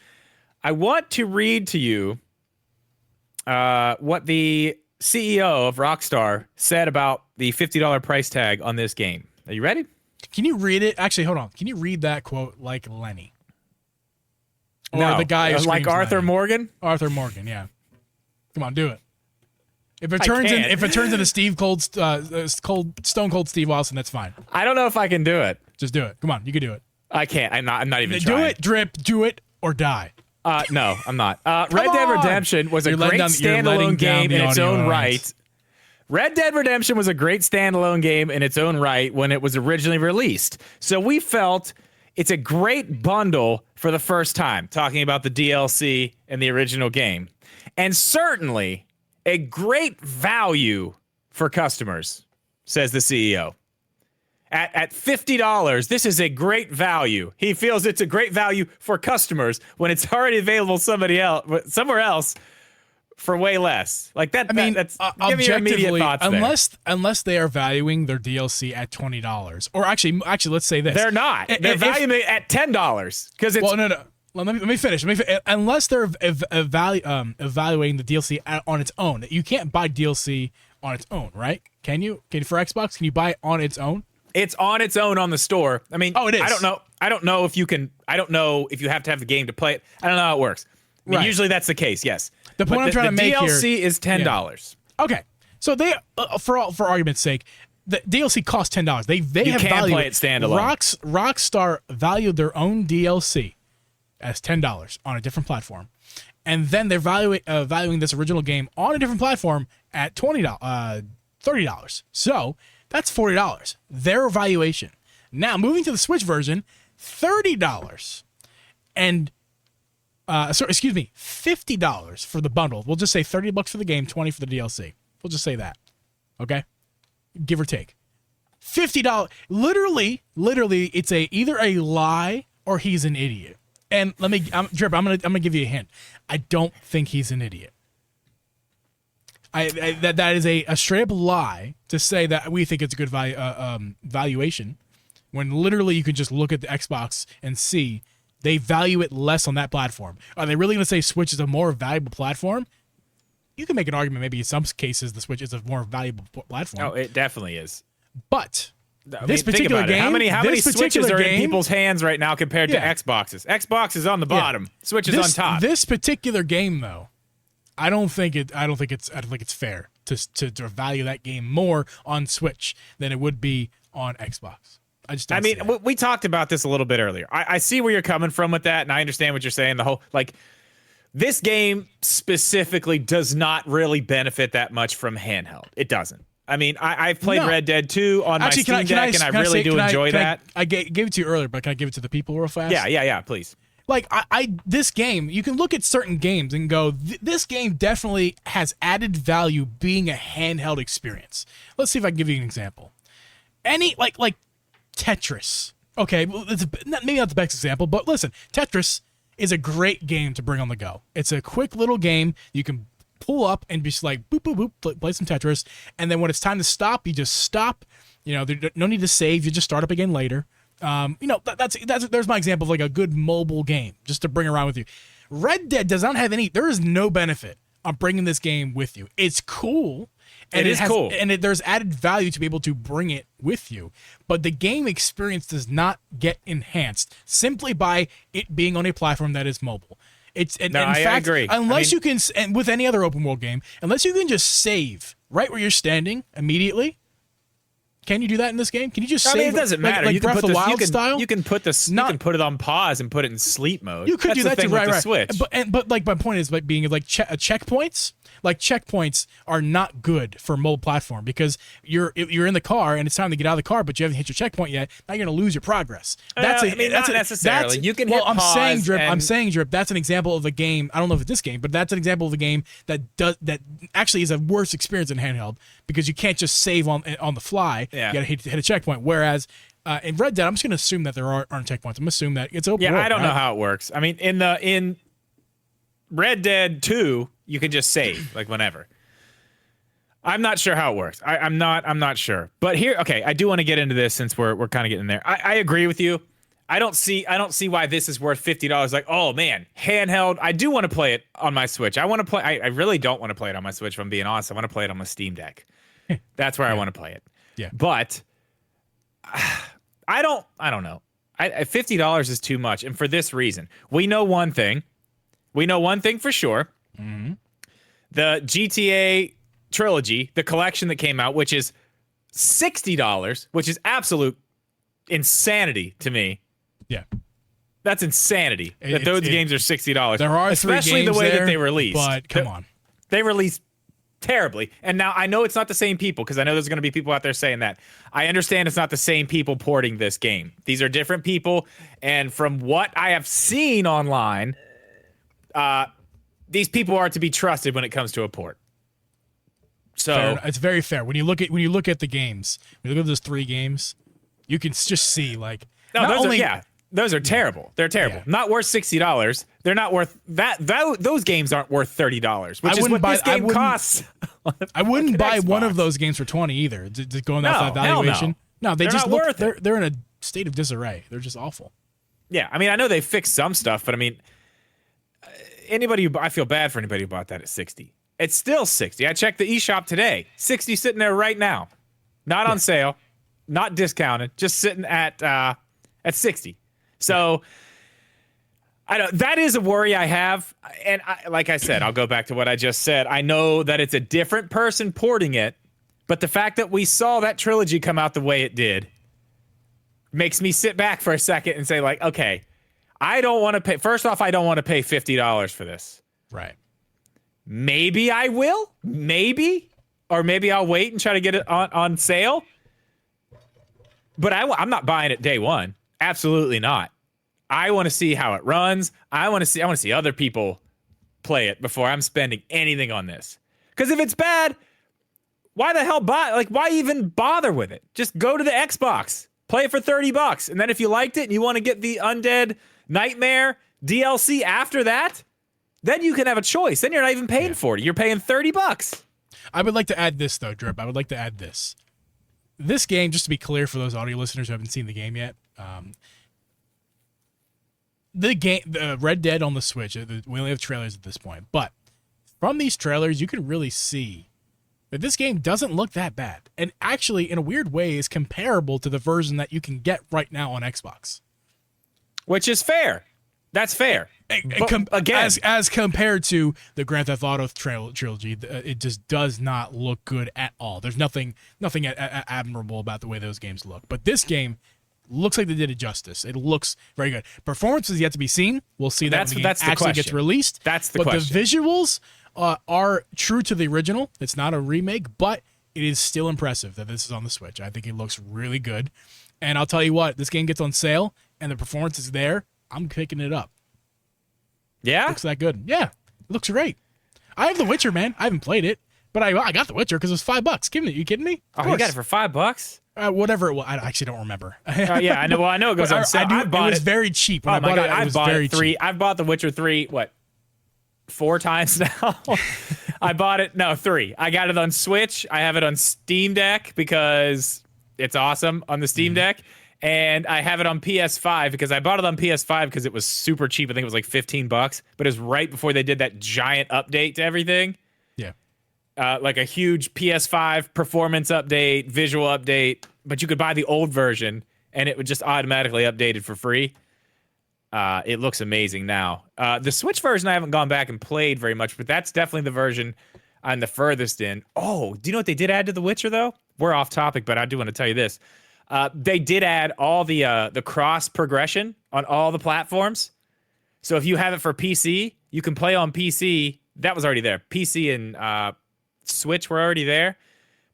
I want to read to you what the CEO of Rockstar said about the $50 price tag on this game. Are you ready? Can you read it? Actually, hold on. Can you read that quote like Lenny? Or No, the guy who like screams Arthur Lenny? Morgan? Arthur Morgan, yeah. Come on, do it. If it turns into Stone Cold Steve Austin, that's fine. I don't know if I can do it. Just do it. Come on, you can do it. I can't. I'm not even Do trying. it, Drip. Do it or die. No, I'm not. Red Dead Redemption was a great standalone game in its own right. Red Dead Redemption was a great standalone game in its own right when it was originally released. So we felt it's a great bundle for the first time, talking about the DLC and the original game. And certainly a great value for customers, says the CEO. At $50, this is a great value. He feels it's a great value for customers when it's already available somewhere else for way less. Like that. I mean, that's give me your immediate thoughts unless they are valuing their DLC at $20, or actually, let's say this: they're not. They're valuing it at $10 because it's. Well, no. Let me finish. Unless they're evaluating the DLC on its own, you can't buy DLC on its own, right? Can you? For Xbox, can you buy it on its own? It's on its own on the store. I mean, it is. I don't know if you can. I don't know if you have to have the game to play it. I don't know how it works. I mean, Right. Usually that's the case. Yes. The point I'm trying to make here. The DLC is $10. Yeah. Okay, so they, for argument's sake, the DLC costs $10. They you have can valued play it standalone. Rockstar valued their own DLC as $10 on a different platform, and then they're valuing this original game on a different platform at $30. So that's $40. Their valuation. Now moving to the Switch version, $30, and $50 for the bundle. We'll just say $30 for the game, $20 for the DLC. We'll just say that, okay? Give or take. $50. Literally, it's either a lie or he's an idiot. And Drip, I'm gonna give you a hint. I don't think he's an idiot. That is a straight up lie to say that we think it's a good valuation, when literally you can just look at the Xbox and see they value it less on that platform. Are they really going to say Switch is a more valuable platform? You can make an argument maybe in some cases the Switch is a more valuable platform. Oh, it definitely is. But this particular game, how many Switches are in people's hands right now compared to Xboxes? Xbox is on the bottom. Switch is on top. This particular game, though, I don't think it's fair to value that game more on Switch than it would be on Xbox. I mean, we talked about this a little bit earlier. I see where you're coming from with that, and I understand what you're saying. The whole, this game specifically does not really benefit that much from handheld. It doesn't. I mean, I've played Red Dead 2 on my Steam Deck, and I really do enjoy that. I gave it to you earlier, but can I give it to the people real fast? Yeah, please. This game, you can look at certain games and go, this game definitely has added value being a handheld experience. Let's see if I can give you an example. Like Tetris. Okay, well, it's maybe not the best example, but listen, Tetris is a great game to bring on the go. It's a quick little game you can pull up and just like boop boop boop play some Tetris, and then when it's time to stop, you just stop. There's no need to save. You just start up again later. There's my example of like a good mobile game just to bring around with you. Red Dead does not have any. There is no benefit on bringing this game with you. It's cool. And it is cool. And there's added value to be able to bring it with you. But the game experience does not get enhanced simply by it being on a platform that is mobile. I agree. Unless you can, and with any other open world game, unless you can just save right where you're standing immediately. Can you do that in this game? Can you just save? I mean, it doesn't matter. Like you can Breath put of the Wild style. You can put it on pause and put it in sleep mode. You could do that too, right? Switch. But my point is being like checkpoints. Like checkpoints are not good for mobile platform because you're in the car and it's time to get out of the car, but you haven't hit your checkpoint yet. Now you're going to lose your progress. Not necessarily. You can hit pause. I'm saying, Drip. That's an example of a game. I don't know if it's this game, but that's an example of a game that actually is a worse experience in handheld because you can't just save on the fly. Yeah. You got to hit a checkpoint. Whereas in Red Dead, I'm just going to assume that there aren't checkpoints. I'm going to assume that it's open. Yeah, world, I don't know how it works. I mean, in Red Dead 2, you can just save like whenever. I'm not sure how it works. I'm not sure. But here, okay, I do want to get into this since we're kind of getting there. I agree with you. I don't see why this is worth $50. Like, oh man, handheld. I do want to play it on my Switch. I want to play. I really don't want to play it on my Switch. If I'm being honest, I want to play it on my Steam Deck. That's where I want to play it. Yeah. But I don't know. $50 is too much, and for this reason, we know one thing. We know one thing for sure. Mm-hmm. The GTA trilogy, the collection that came out, which is $60, which is absolute insanity to me. Yeah. That's insanity. That those games are $60. There are especially the way that they released. But come on. They released terribly. And now I know it's not the same people, because I know there's going to be people out there saying that. I understand it's not the same people porting this game. These are different people, and from what I have seen online, these people are to be trusted when it comes to a port. So it's very fair. When you look at the games, when you look at those 3 games, you can just see like those are terrible. They're terrible. Yeah. Not worth $60. They're not worth that. Those games aren't worth $30, which is what this game costs. I wouldn't buy Xbox. one of those games for 20 either. Just going off that valuation. No, they're just not worth they're in a state of disarray. They're just awful. Yeah, I mean, I know they fixed some stuff, but I mean, I feel bad for anybody who bought that at 60. It's still 60. I checked the eShop today. 60 sitting there right now. Not on sale, not discounted, just sitting at 60. So that is a worry I have. And like I said, I'll go back to what I just said. I know that it's a different person porting it, but the fact that we saw that trilogy come out the way it did makes me sit back for a second and say, like, okay, I don't want to pay. First off, I don't want to pay $50 for this. Right. Maybe I will. Maybe. Or maybe I'll wait and try to get it on sale. But I'm not buying it day one. Absolutely not. I want to see how it runs. I want to see other people play it before I'm spending anything on this. Because if it's bad, why the hell buy? Like, why even bother with it? Just go to the Xbox, play it for $30, and then if you liked it and you want to get the Undead Nightmare DLC after that, then you can have a choice. Then you're not even paying for it. You're paying $30. I would like to add this though, Drip. I would like to add this. This game, just to be clear for those audio listeners who haven't seen the game yet, the Red Dead on the Switch, we only have trailers at this point, but from these trailers, you can really see that this game doesn't look that bad, and actually, in a weird way, is comparable to the version that you can get right now on Xbox. Which is fair. That's fair. Again, as compared to the Grand Theft Auto trilogy, it just does not look good at all. There's nothing admirable about the way those games look. But this game looks like they did it justice. It looks very good. Performance is yet to be seen. We'll see that when the game actually gets released. That's the question. But the visuals are true to the original. It's not a remake, but it is still impressive that this is on the Switch. I think it looks really good. And I'll tell you what, this game gets on sale and the performance is there, I'm picking it up. Yeah? Looks that good. Yeah. It looks great. I have The Witcher, man. I haven't played it, but I got The Witcher because it was $5. You kidding me? Oh, you got it for $5? Whatever it was. I actually don't remember. Yeah, I know. Well, I know it goes on sale. It was very cheap. When oh my God, I've bought it three. I've bought The Witcher 3, 4 times now? I bought it, 3. I got it on Switch. I have it on Steam Deck because it's awesome on the Steam Deck. And I have it on PS5 because I bought it on PS5 because it was super cheap. I think it was like $15, but it was right before they did that giant update to everything. Yeah. Like a huge PS5 performance update, visual update, but you could buy the old version and it would just automatically updated for free. It looks amazing now. The Switch version I haven't gone back and played very much, but that's definitely the version I'm the furthest in. Oh, do you know what they did add to The Witcher though? We're off topic, but I do want to tell you this. They did add all the cross progression on all the platforms. So if you have it for PC, you can play on PC. That was already there. PC and Switch were already there.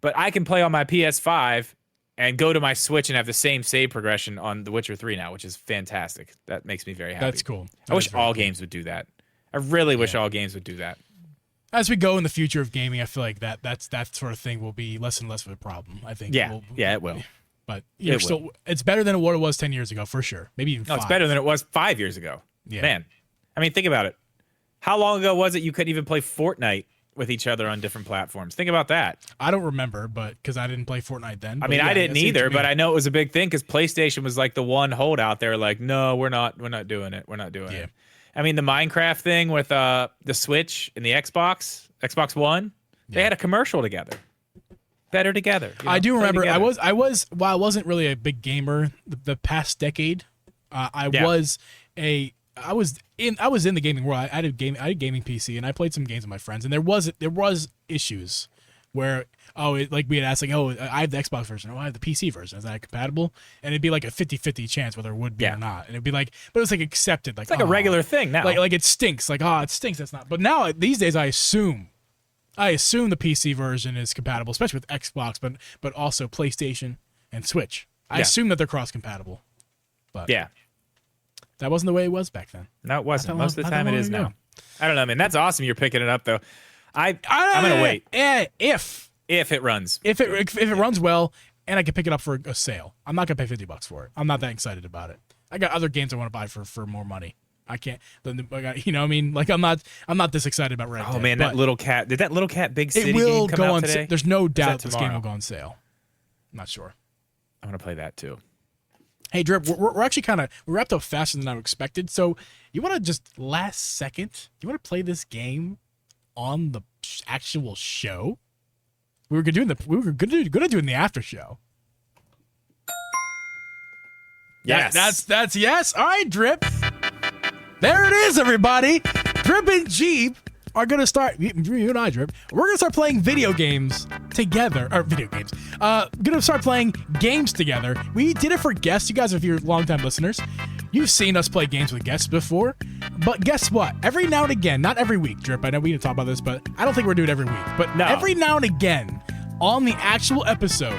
But I can play on my PS5 and go to my Switch and have the same save progression on The Witcher 3 now, which is fantastic. That makes me very happy. That's cool. I wish all games would do that. I really wish all games would do that. As we go in the future of gaming, I feel like that sort of thing will be less and less of a problem. I think. Yeah, it will. But it's better than what it was 10 years ago, for sure. Maybe even 5. It's better than it was 5 years ago. Yeah. Man, I mean, think about it. How long ago was it you couldn't even play Fortnite with each other on different platforms. Think about that. I don't remember, but because I didn't play Fortnite then. I mean, I didn't either, but I know it was a big thing because PlayStation was like the one holdout. They were like, no, we're not doing it. We're not doing it. I mean, the Minecraft thing with the Switch and the Xbox One, they had a commercial together. Better together. You know, I do remember. together. I wasn't really a big gamer the past decade. I was in the gaming world. I had a gaming PC, and I played some games with my friends. And there was issues where we had asked I have the Xbox version, I have the PC version. Is that compatible? And it'd be like a 50-50 chance whether it would be or not. And it'd be like, but it's like accepted. Like it's like a regular thing now. Like it stinks. Like it stinks. That's not. But now these days, I assume the PC version is compatible, especially with Xbox, but also PlayStation and Switch. I assume that they're cross compatible. But that wasn't the way it was back then. No, it wasn't. Most of the time it is now. I don't know, man. That's awesome. You're picking it up though. I'm gonna wait. If it runs. If it runs well and I can pick it up for a sale. I'm not gonna pay $50 for it. I'm not that excited about it. I got other games I want to buy for more money. I can't. You know what I mean? Like I'm not this excited about Red Dead. Oh man, that little cat. Did that little cat Big City game come out today? It will go on today? There's no doubt this game will go on sale. I'm not sure. I'm gonna play that too. Hey Drip, we're actually we wrapped up faster than I expected. So you want to just last second? You want to play this game on the actual show? We were gonna do it in the after show. Yes, that's yes. All right, Drip. There it is, everybody. Drip and Geeb are going to start, you and I, Drip, we're going to start playing video games together. Going to start playing games together. We did it for guests. You guys, if you're longtime listeners, you've seen us play games with guests before. But guess what? Every now and again, not every week, Drip, I know we didn't talk about this, but I don't think we're doing it every week. But every now and again, on the actual episode,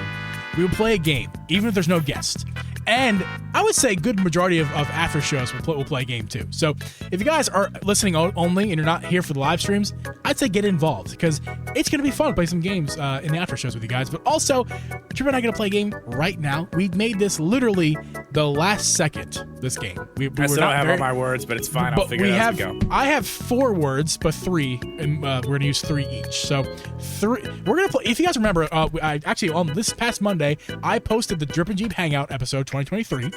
we will play a game, even if there's no guest. And I would say a good majority of after shows will play a game too. So if you guys are listening only and you're not here for the live streams, I'd say get involved because it's going to be fun to play some games in the after shows with you guys. But also, Drip and I are going to play a game right now. We made this literally the last second, this game. I still don't have all my words, but it's fine. I'll figure it out as we go. I have 4 words, but 3, and we're going to use 3 each. So 3. We're going to play. If you guys remember, I actually on this past Monday, I posted the Drip and Geeb Hangout episode 2023.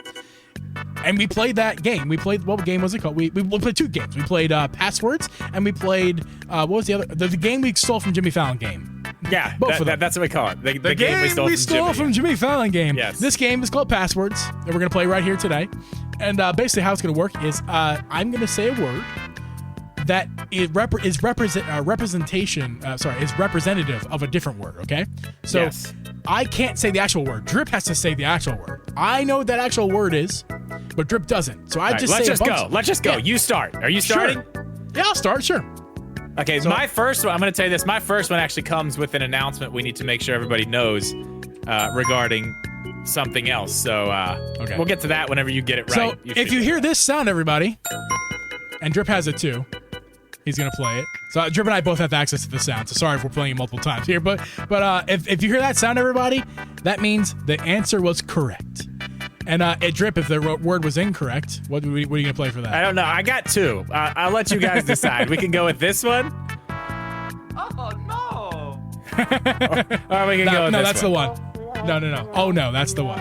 And we played that game. We played, what game was it called? We played 2 games. We played Passwords, and we played, what was the other? The game we stole from Jimmy Fallon game. Yeah, both of them. That's what we call it. The game we stole from Jimmy Fallon game. Yes. This game is called Passwords, and we're going to play right here today. And basically how it's going to work is I'm going to say a word that is representative of a different word, okay? So I can't say the actual word. Drip has to say the actual word. I know what that actual word is, but Drip doesn't. So let's just go. Yeah. You start. Are you starting? Sure. Yeah, I'll start, sure. Okay, so my first one, I'm going to tell you this. My first one actually comes with an announcement we need to make sure everybody knows regarding something else. So we'll get to that whenever you get it right. So if you hear this sound, everybody, and Drip has it too, he's going to play it. So Drip and I both have access to the sound. So sorry if we're playing it multiple times here. But if you hear that sound, everybody, that means the answer was correct. And Drip, if the word was incorrect, what are you going to play for that? I don't know. I got 2. I'll let you guys decide. We can go with this one. Oh, no. Or we can go with no, this that's one. the one. No. Oh, no, that's the one.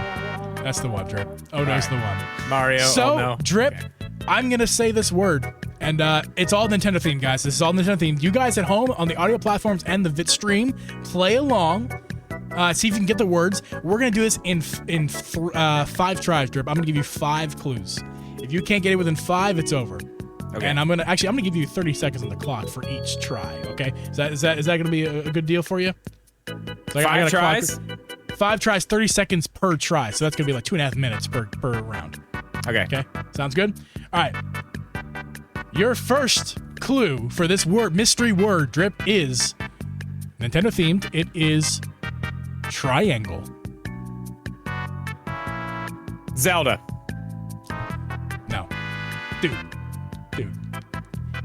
That's the one, Drip. Oh, no, it's the one. Mario, So, oh, no. Drip, Okay. I'm going to say this word. And it's all Nintendo themed, guys. This is all Nintendo themed. You guys at home on the audio platforms and the stream, play along. See if you can get the words. We're gonna do this in 5 tries, Drip. I'm gonna give you 5 clues. If you can't get it within 5, it's over. Okay. And I'm gonna give you 30 seconds on the clock for each try. Okay. Is that gonna be a good deal for you? So 5 tries. 5 tries, 30 seconds per try. So that's gonna be like 2.5 minutes per round. Okay. Sounds good. All right. Your first clue for this mystery word, Drip, is Nintendo themed. It is triangle. Zelda. No. Dude.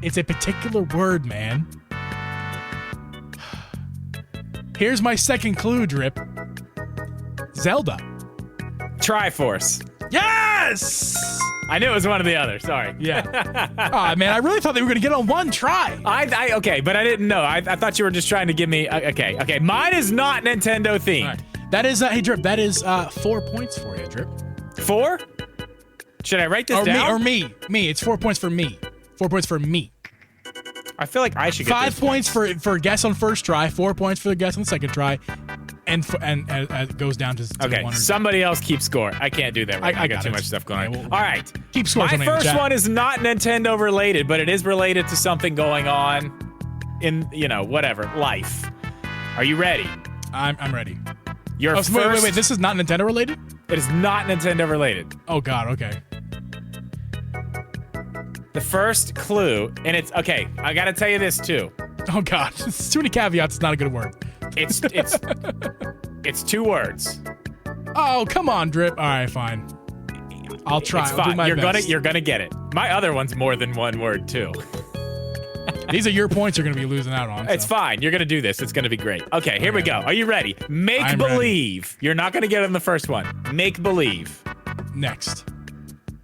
It's a particular word, man. Here's my second clue, Drip. Zelda. Triforce. Yes! I knew it was one or the other. Sorry. Yeah. Oh, man, I really thought they were going to get on one try. Okay, but I didn't know. I thought you were just trying to give me. Okay. Mine is not Nintendo themed. All right. That is, hey, Drip, that is 4 points for you, Drip. 4? Should I write this down? Me. It's 4 points for me. 4 points for me. I feel like I should get 5 points for guess on first try, 4 points for the guess on the second try, and it goes down to okay. 100. Somebody else keep score. I can't do that. Right I got too much stuff going on. All right. Keep score. My first one is not Nintendo related, but it is related to something going on in whatever life. Are you ready? I'm ready. Your first. Wait. This is not Nintendo related? It is not Nintendo related. Oh God. Okay. The first clue, and it's okay. I gotta tell you this too. Oh God, it's too many caveats. It's not a good word. It's 2 words. Oh come on, Drip. All right, fine. I'll try. It's I'll fine. do my best. You're gonna get it. My other one's more than 1 word too. These are your points. You're gonna be losing out on. It's fine. You're gonna do this. It's gonna be great. Okay, here we go. Are you ready? Make believe. You're not gonna get it in the first one. Make believe. Next.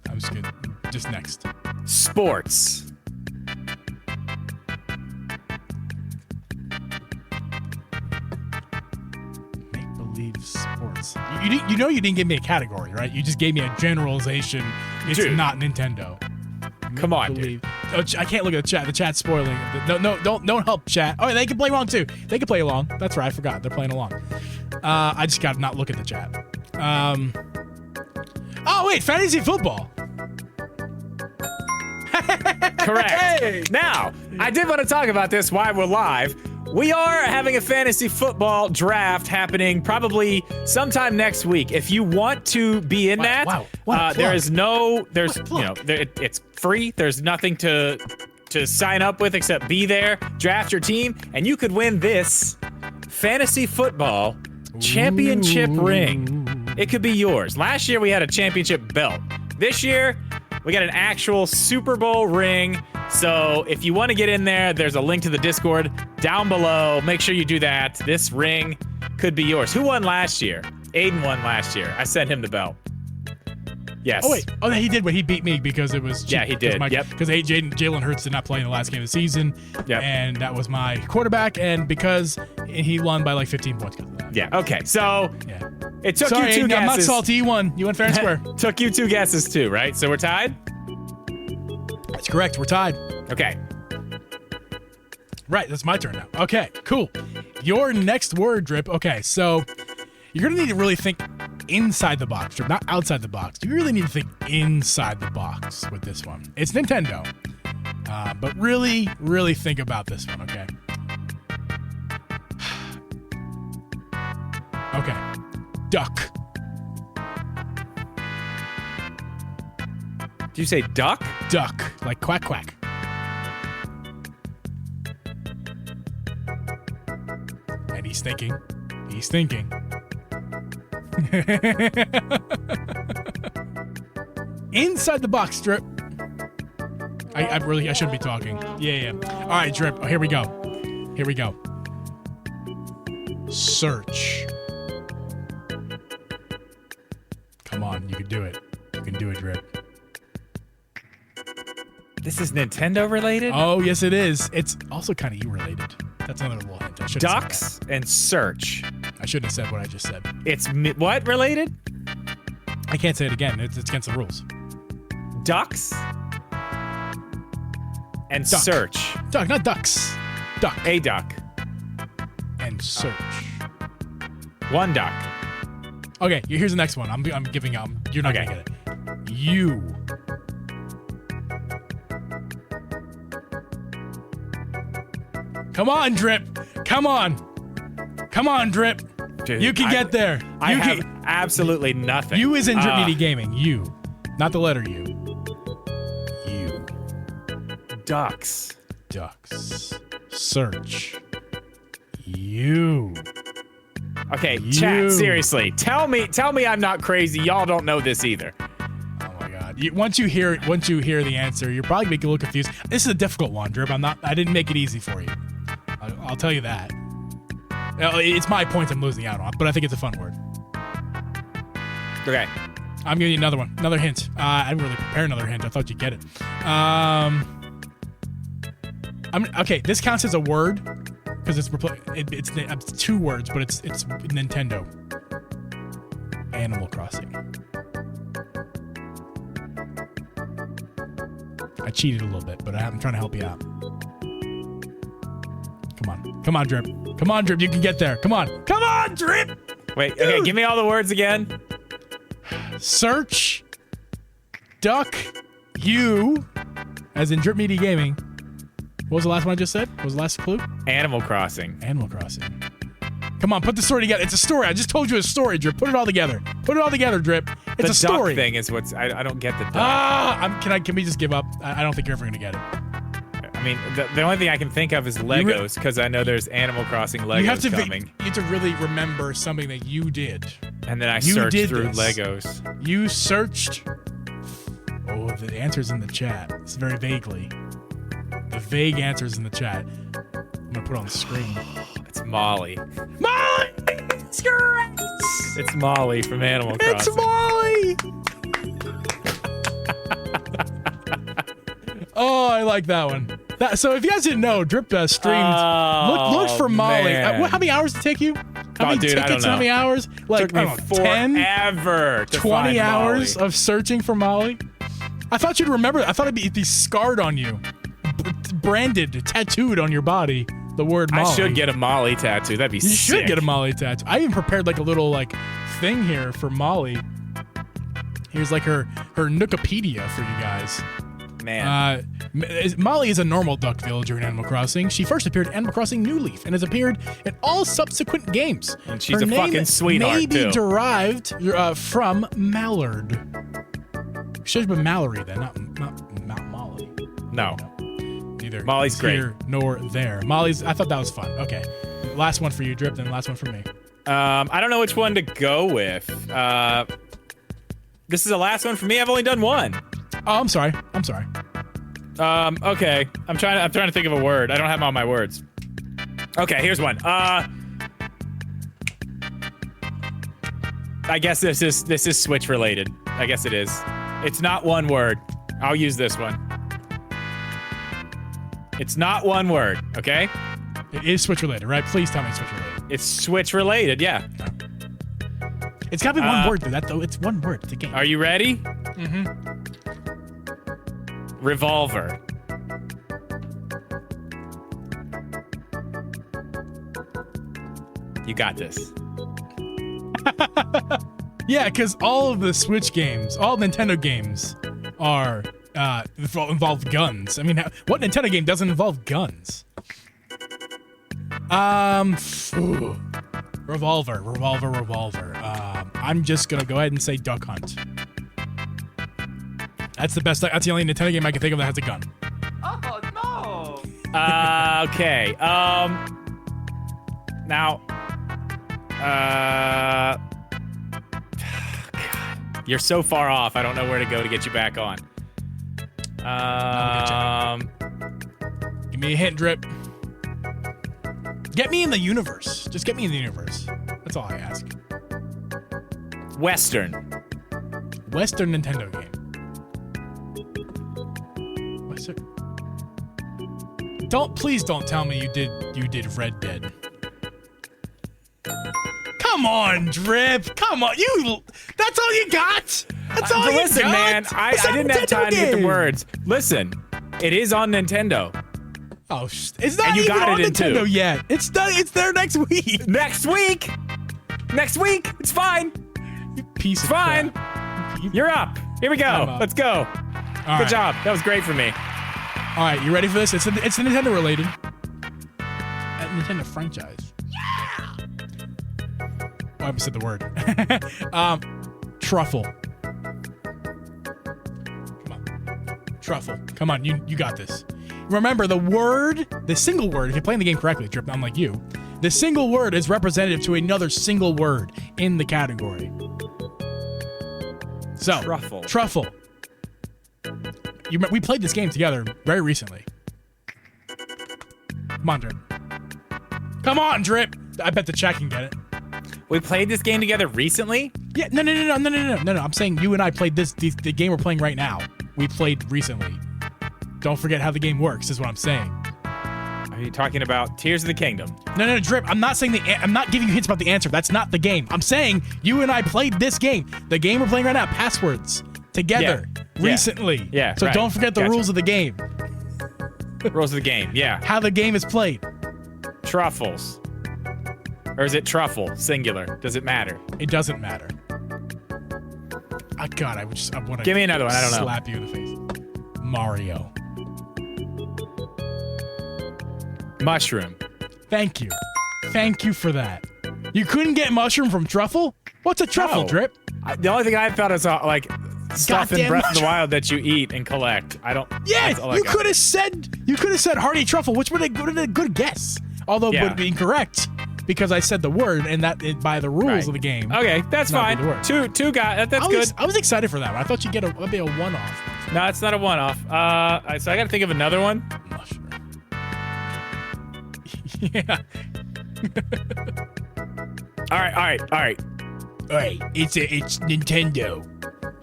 I'm just good. Just next. Sports. Make believe sports. You know you didn't give me a category, right? You just gave me a generalization. It's Dude. not Nintendo. Come on, dude. Oh, I can't look at the chat. The chat's spoiling it. No, don't help chat. Oh, they can play along too. They can play along. That's right. I forgot. They're playing along. I just got to not look at the chat. Oh, wait. Fantasy football. Correct. Hey! Now, I did want to talk about this while we're live. We are having a fantasy football draft happening probably sometime next week. If you want to be in that, it's free. There's nothing to sign up with except be there, draft your team, and you could win this fantasy football championship ring. It could be yours. Last year we had a championship belt. This year we got an actual Super Bowl ring. So if you want to get in there, there's a link to the Discord down below. Make sure you do that. This ring could be yours. Who won last year? Aiden won last year. I sent him the belt. Yes. Oh, wait. Oh, he did, but he beat me because it was cheap. Yeah, he did. Because Jalen Hurts did not play in the last game of the season. Yep. And that was my quarterback, and because he won by like 15 points. Yeah, okay. So yeah. It took Sorry, you 2 Aiden, guesses. I'm not salty. You won. You won fair and square. Took you 2 guesses too, right? So we're tied? That's correct. We're tied. Okay. Right, that's my turn now. Okay, cool. Your next word, Drip. Okay, so you're going to need to really think inside the box, Drip, not outside the box. You really need to think inside the box with this one. It's Nintendo, but really, really think about this one, okay? Okay. Duck. Did you say duck? Duck. Like quack quack. And he's thinking. He's thinking. Inside the box, Drip. I shouldn't be talking. Yeah. All right, Drip. Oh, here we go. Search. Come on, you can do it. You can do it, Drip. This is Nintendo related? Oh, yes, it is. It's also kind of related. That's another little hint. I shouldn't have said Ducks and search. that. I shouldn't have said what I just said. It's what related? I can't say it again. It's against the rules. Ducks and Duck. search. Duck, not ducks. Duck A duck. and search. 1 duck. Okay, here's the next one. I'm giving up. You're not Okay. gonna get it. You. Come on, Drip. Come on, Drip. Dude, You can get there. I You have can- absolutely nothing. You is in Drip Media Gaming. You. Not the letter U. You. Ducks. Ducks. Search. You. Okay, You. chat, seriously. Tell me I'm not crazy. Y'all don't know this either. Oh my God! Once you hear the answer, you're probably gonna get a little confused. This is a difficult one, Drip. I didn't make it easy for you. I'll tell you that. It's my points I'm losing out on, but I think it's a fun word. Okay. I'm giving you another one. Another hint. I didn't really prepare another hint. I thought you'd get it. Okay, this counts as a word because it's 2 words, but it's Nintendo. Animal Crossing. I cheated a little bit, but I'm trying to help you out. Come on, Drip. Come on, Drip. You can get there. Come on, Drip. Wait. Okay, give me all the words again. Search. Duck. You. As in Drip Media Gaming. What was the last one I just said? What was the last clue? Animal Crossing. Animal Crossing. Come on, put the story together. It's a story. I just told you a story, Drip. Put it all together. Put it all together, Drip. It's a story. The duck thing is what's... I don't get the duck. Can we just give up? I don't think you're ever going to get it. I mean, the only thing I can think of is Legos, because I know there's Animal Crossing Legos coming. You have to really remember something that you did. And then I searched through Legos. You searched... Oh, the answer's in the chat. It's very vaguely. The vague answer's in the chat. I'm going to put it on the screen. It's Molly. Molly! It's correct! It's Molly from Animal Crossing. It's Molly! Oh, I like that one. So if you guys didn't know, Drip streamed. Look for Molly. How many hours did it take you? How many tickets? I don't know. How many hours? Like, took me forever. 20 hours of searching for Molly. I thought you'd remember. I thought it'd be scarred on you, branded, tattooed on your body. The word Molly. I should get a Molly tattoo. That'd be sick. You should get a Molly tattoo. I even prepared like a little thing here for Molly. Here's like her Nookopedia for you guys. Man. Molly is a normal duck villager in Animal Crossing. She first appeared in Animal Crossing New Leaf and has appeared in all subsequent games. And she's a fucking sweetheart, may be derived from Mallard. Should have been Mallory then, not Molly. No. Neither Molly's great. Here nor there. I thought that was fun. Okay. Last one for you, Drip, then last one for me. I don't know which one to go with. This is the last one for me. I've only done one. Oh, I'm sorry. Okay. I'm trying to think of a word. I don't have all my words. Okay, here's one. I guess this is Switch related. I guess it is. It's not one word. I'll use this one. It's not one word, okay? It is Switch related, right? Please tell me it's Switch related. It's Switch related, yeah. It's gotta be one word though. It's one word. It's a game. Are you ready? Mm-hmm. Revolver. You got this. Yeah, because all of the Switch games, all Nintendo games are involve guns. I mean, what Nintendo game doesn't involve guns? Revolver. I'm just gonna go ahead and say Duck Hunt. That's the best. That's the only Nintendo game I can think of that has a gun. Oh no! Okay. Now. God, you're so far off. I don't know where to go to get you back on. Give me a hint, Drip. Get me in the universe. Just get me in the universe. That's all I ask. Western Nintendo game. Western. Please don't tell me you did Red Dead. Come on, Drip. Come on. That's all you got? That's all you got? Listen, man, I didn't have time to get the words. Listen, it is on Nintendo. Oh, it's not even on Nintendo yet. It's there next week. Next week? It's fine. You piece of fine. Crap. You're up. Here we go. Let's go. Good job. That was great for me. All right, you ready for this? It's the Nintendo related. Nintendo franchise. Yeah. Oh, I almost said the word. Truffle. Come on. Truffle. Come on, you got this. Remember, the single word, if you're playing the game correctly, Drip, unlike you, the single word is representative to another single word in the category. So, Truffle. We played this game together very recently. Come on, Drip. Come on, Drip. I bet the chat can get it. We played this game together recently? Yeah, no. I'm saying you and I played the game we're playing right now. We played recently. Don't forget how the game works, is what I'm saying. Are you talking about Tears of the Kingdom? No, Drip. I'm not saying I'm not giving you hints about the answer. That's not the game. I'm saying you and I played this game. The game we're playing right now, Passwords, together recently. Yeah. So right. don't forget the rules of the game. Rules of the game. Yeah. How the game is played. Truffles. Or is it truffle, singular? Does it matter? It doesn't matter. God, I want to give me another one. I don't know. Slap you in the face. Mario. Mushroom. Thank you. Thank you for that. You couldn't get mushroom from truffle? What's a truffle, No. Drip? The only thing I thought is like stuff in Goddamn Breath of the mushroom. Wild that you eat and collect. I don't. Yeah, that's all I you got. could have said hearty truffle, which would have been a good guess. Although it would be incorrect because I said the word and by the rules of the game. Okay, that's Not fine. good work. Two guys. That's good. I was excited for that one. I thought you'd get maybe a one-off. No, it's not a one-off. So I got to think of another one. Mushroom. Yeah. All right. All right. It's Nintendo.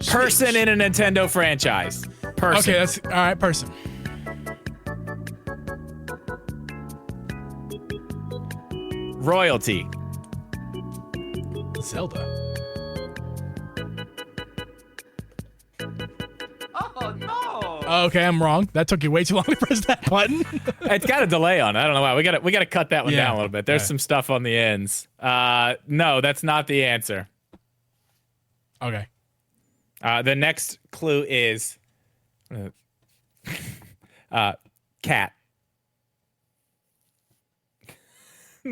Person in a Nintendo franchise. Person. Okay, that's all right. Person. Royalty. Zelda. Oh no! Okay, I'm wrong. That took you way too long to press that button. It's got a delay on it. I don't know why. We got to cut that one Yeah. down a little bit. There's some stuff on the ends. No, that's not the answer. Okay. The next clue is cat.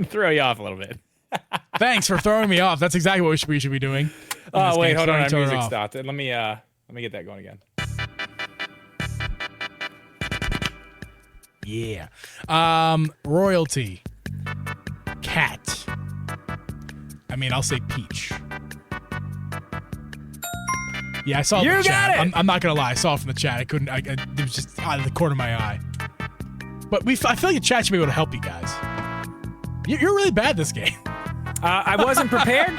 Throw you off a little bit. Thanks for throwing me off. That's exactly what we should be doing. in this Oh wait, game. hold on. Our Turn it music off. stopped. Let me get that going again. Yeah. Royalty. Cat. I mean, I'll say peach. Yeah, I saw it You in the chat. got it! I'm not gonna lie. I saw it from the chat. I couldn't. It was just out of the corner of my eye. But I feel like the chat should be able to help you guys. You're really bad this game. I wasn't prepared.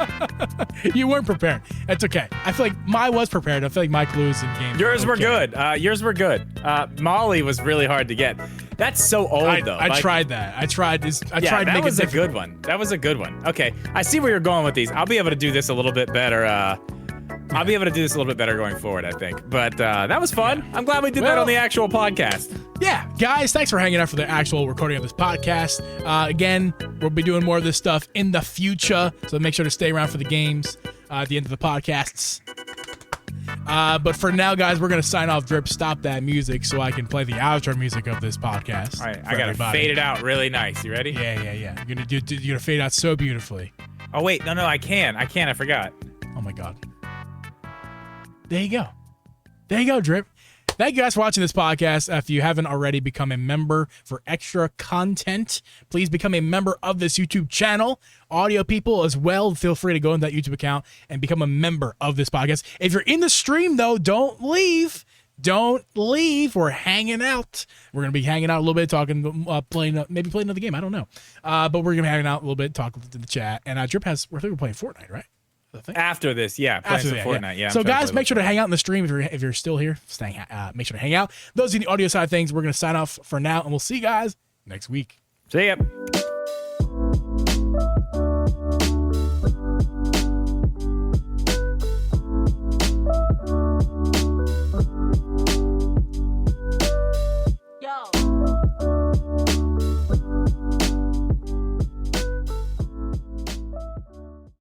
You weren't prepared. That's okay. I feel like mine was prepared. I feel like my clues in games. Yours were okay. good. Yours were good. Molly was really hard to get. That's so old though. I tried that. I tried this. I Yeah, tried to that make was it a difficult. good one. That was a good one. Okay, I see where you're going with these. I'll be able to do this a little bit better. I'll be able to do this a little bit better going forward, I think. But that was fun. I'm glad we did that Well- on the actual podcast. Yeah, guys, thanks for hanging out for the actual recording of this podcast. Again, we'll be doing more of this stuff in the future, so make sure to stay around for the games at the end of the podcasts. But for now, guys, we're going to sign off. Drip, stop that music so I can play the outro music of this podcast. All right, for I gotta everybody. fade it out really nice. You ready? Yeah. You're gonna fade out so beautifully. Oh wait, no, I can. I forgot. Oh my god. There you go, Drip. Thank you guys for watching this podcast. If you haven't already become a member for extra content, please become a member of this YouTube channel. Audio people as well, feel free to go into that YouTube account and become a member of this podcast. If you're in the stream, though, don't leave. Don't leave. We're hanging out. We're going to be hanging out a little bit, talking, maybe playing another game. I don't know. But we're going to be hanging out a little bit, talking to the chat. And Drip I think we're playing Fortnite, right? After this, yeah, playing some Fortnite. Yeah. So I'm trying to guys, play make sure to hang out in the stream if you're still here. Make sure to hang out. Those are the audio side of things. We're gonna sign off for now, and we'll see you guys next week. See ya.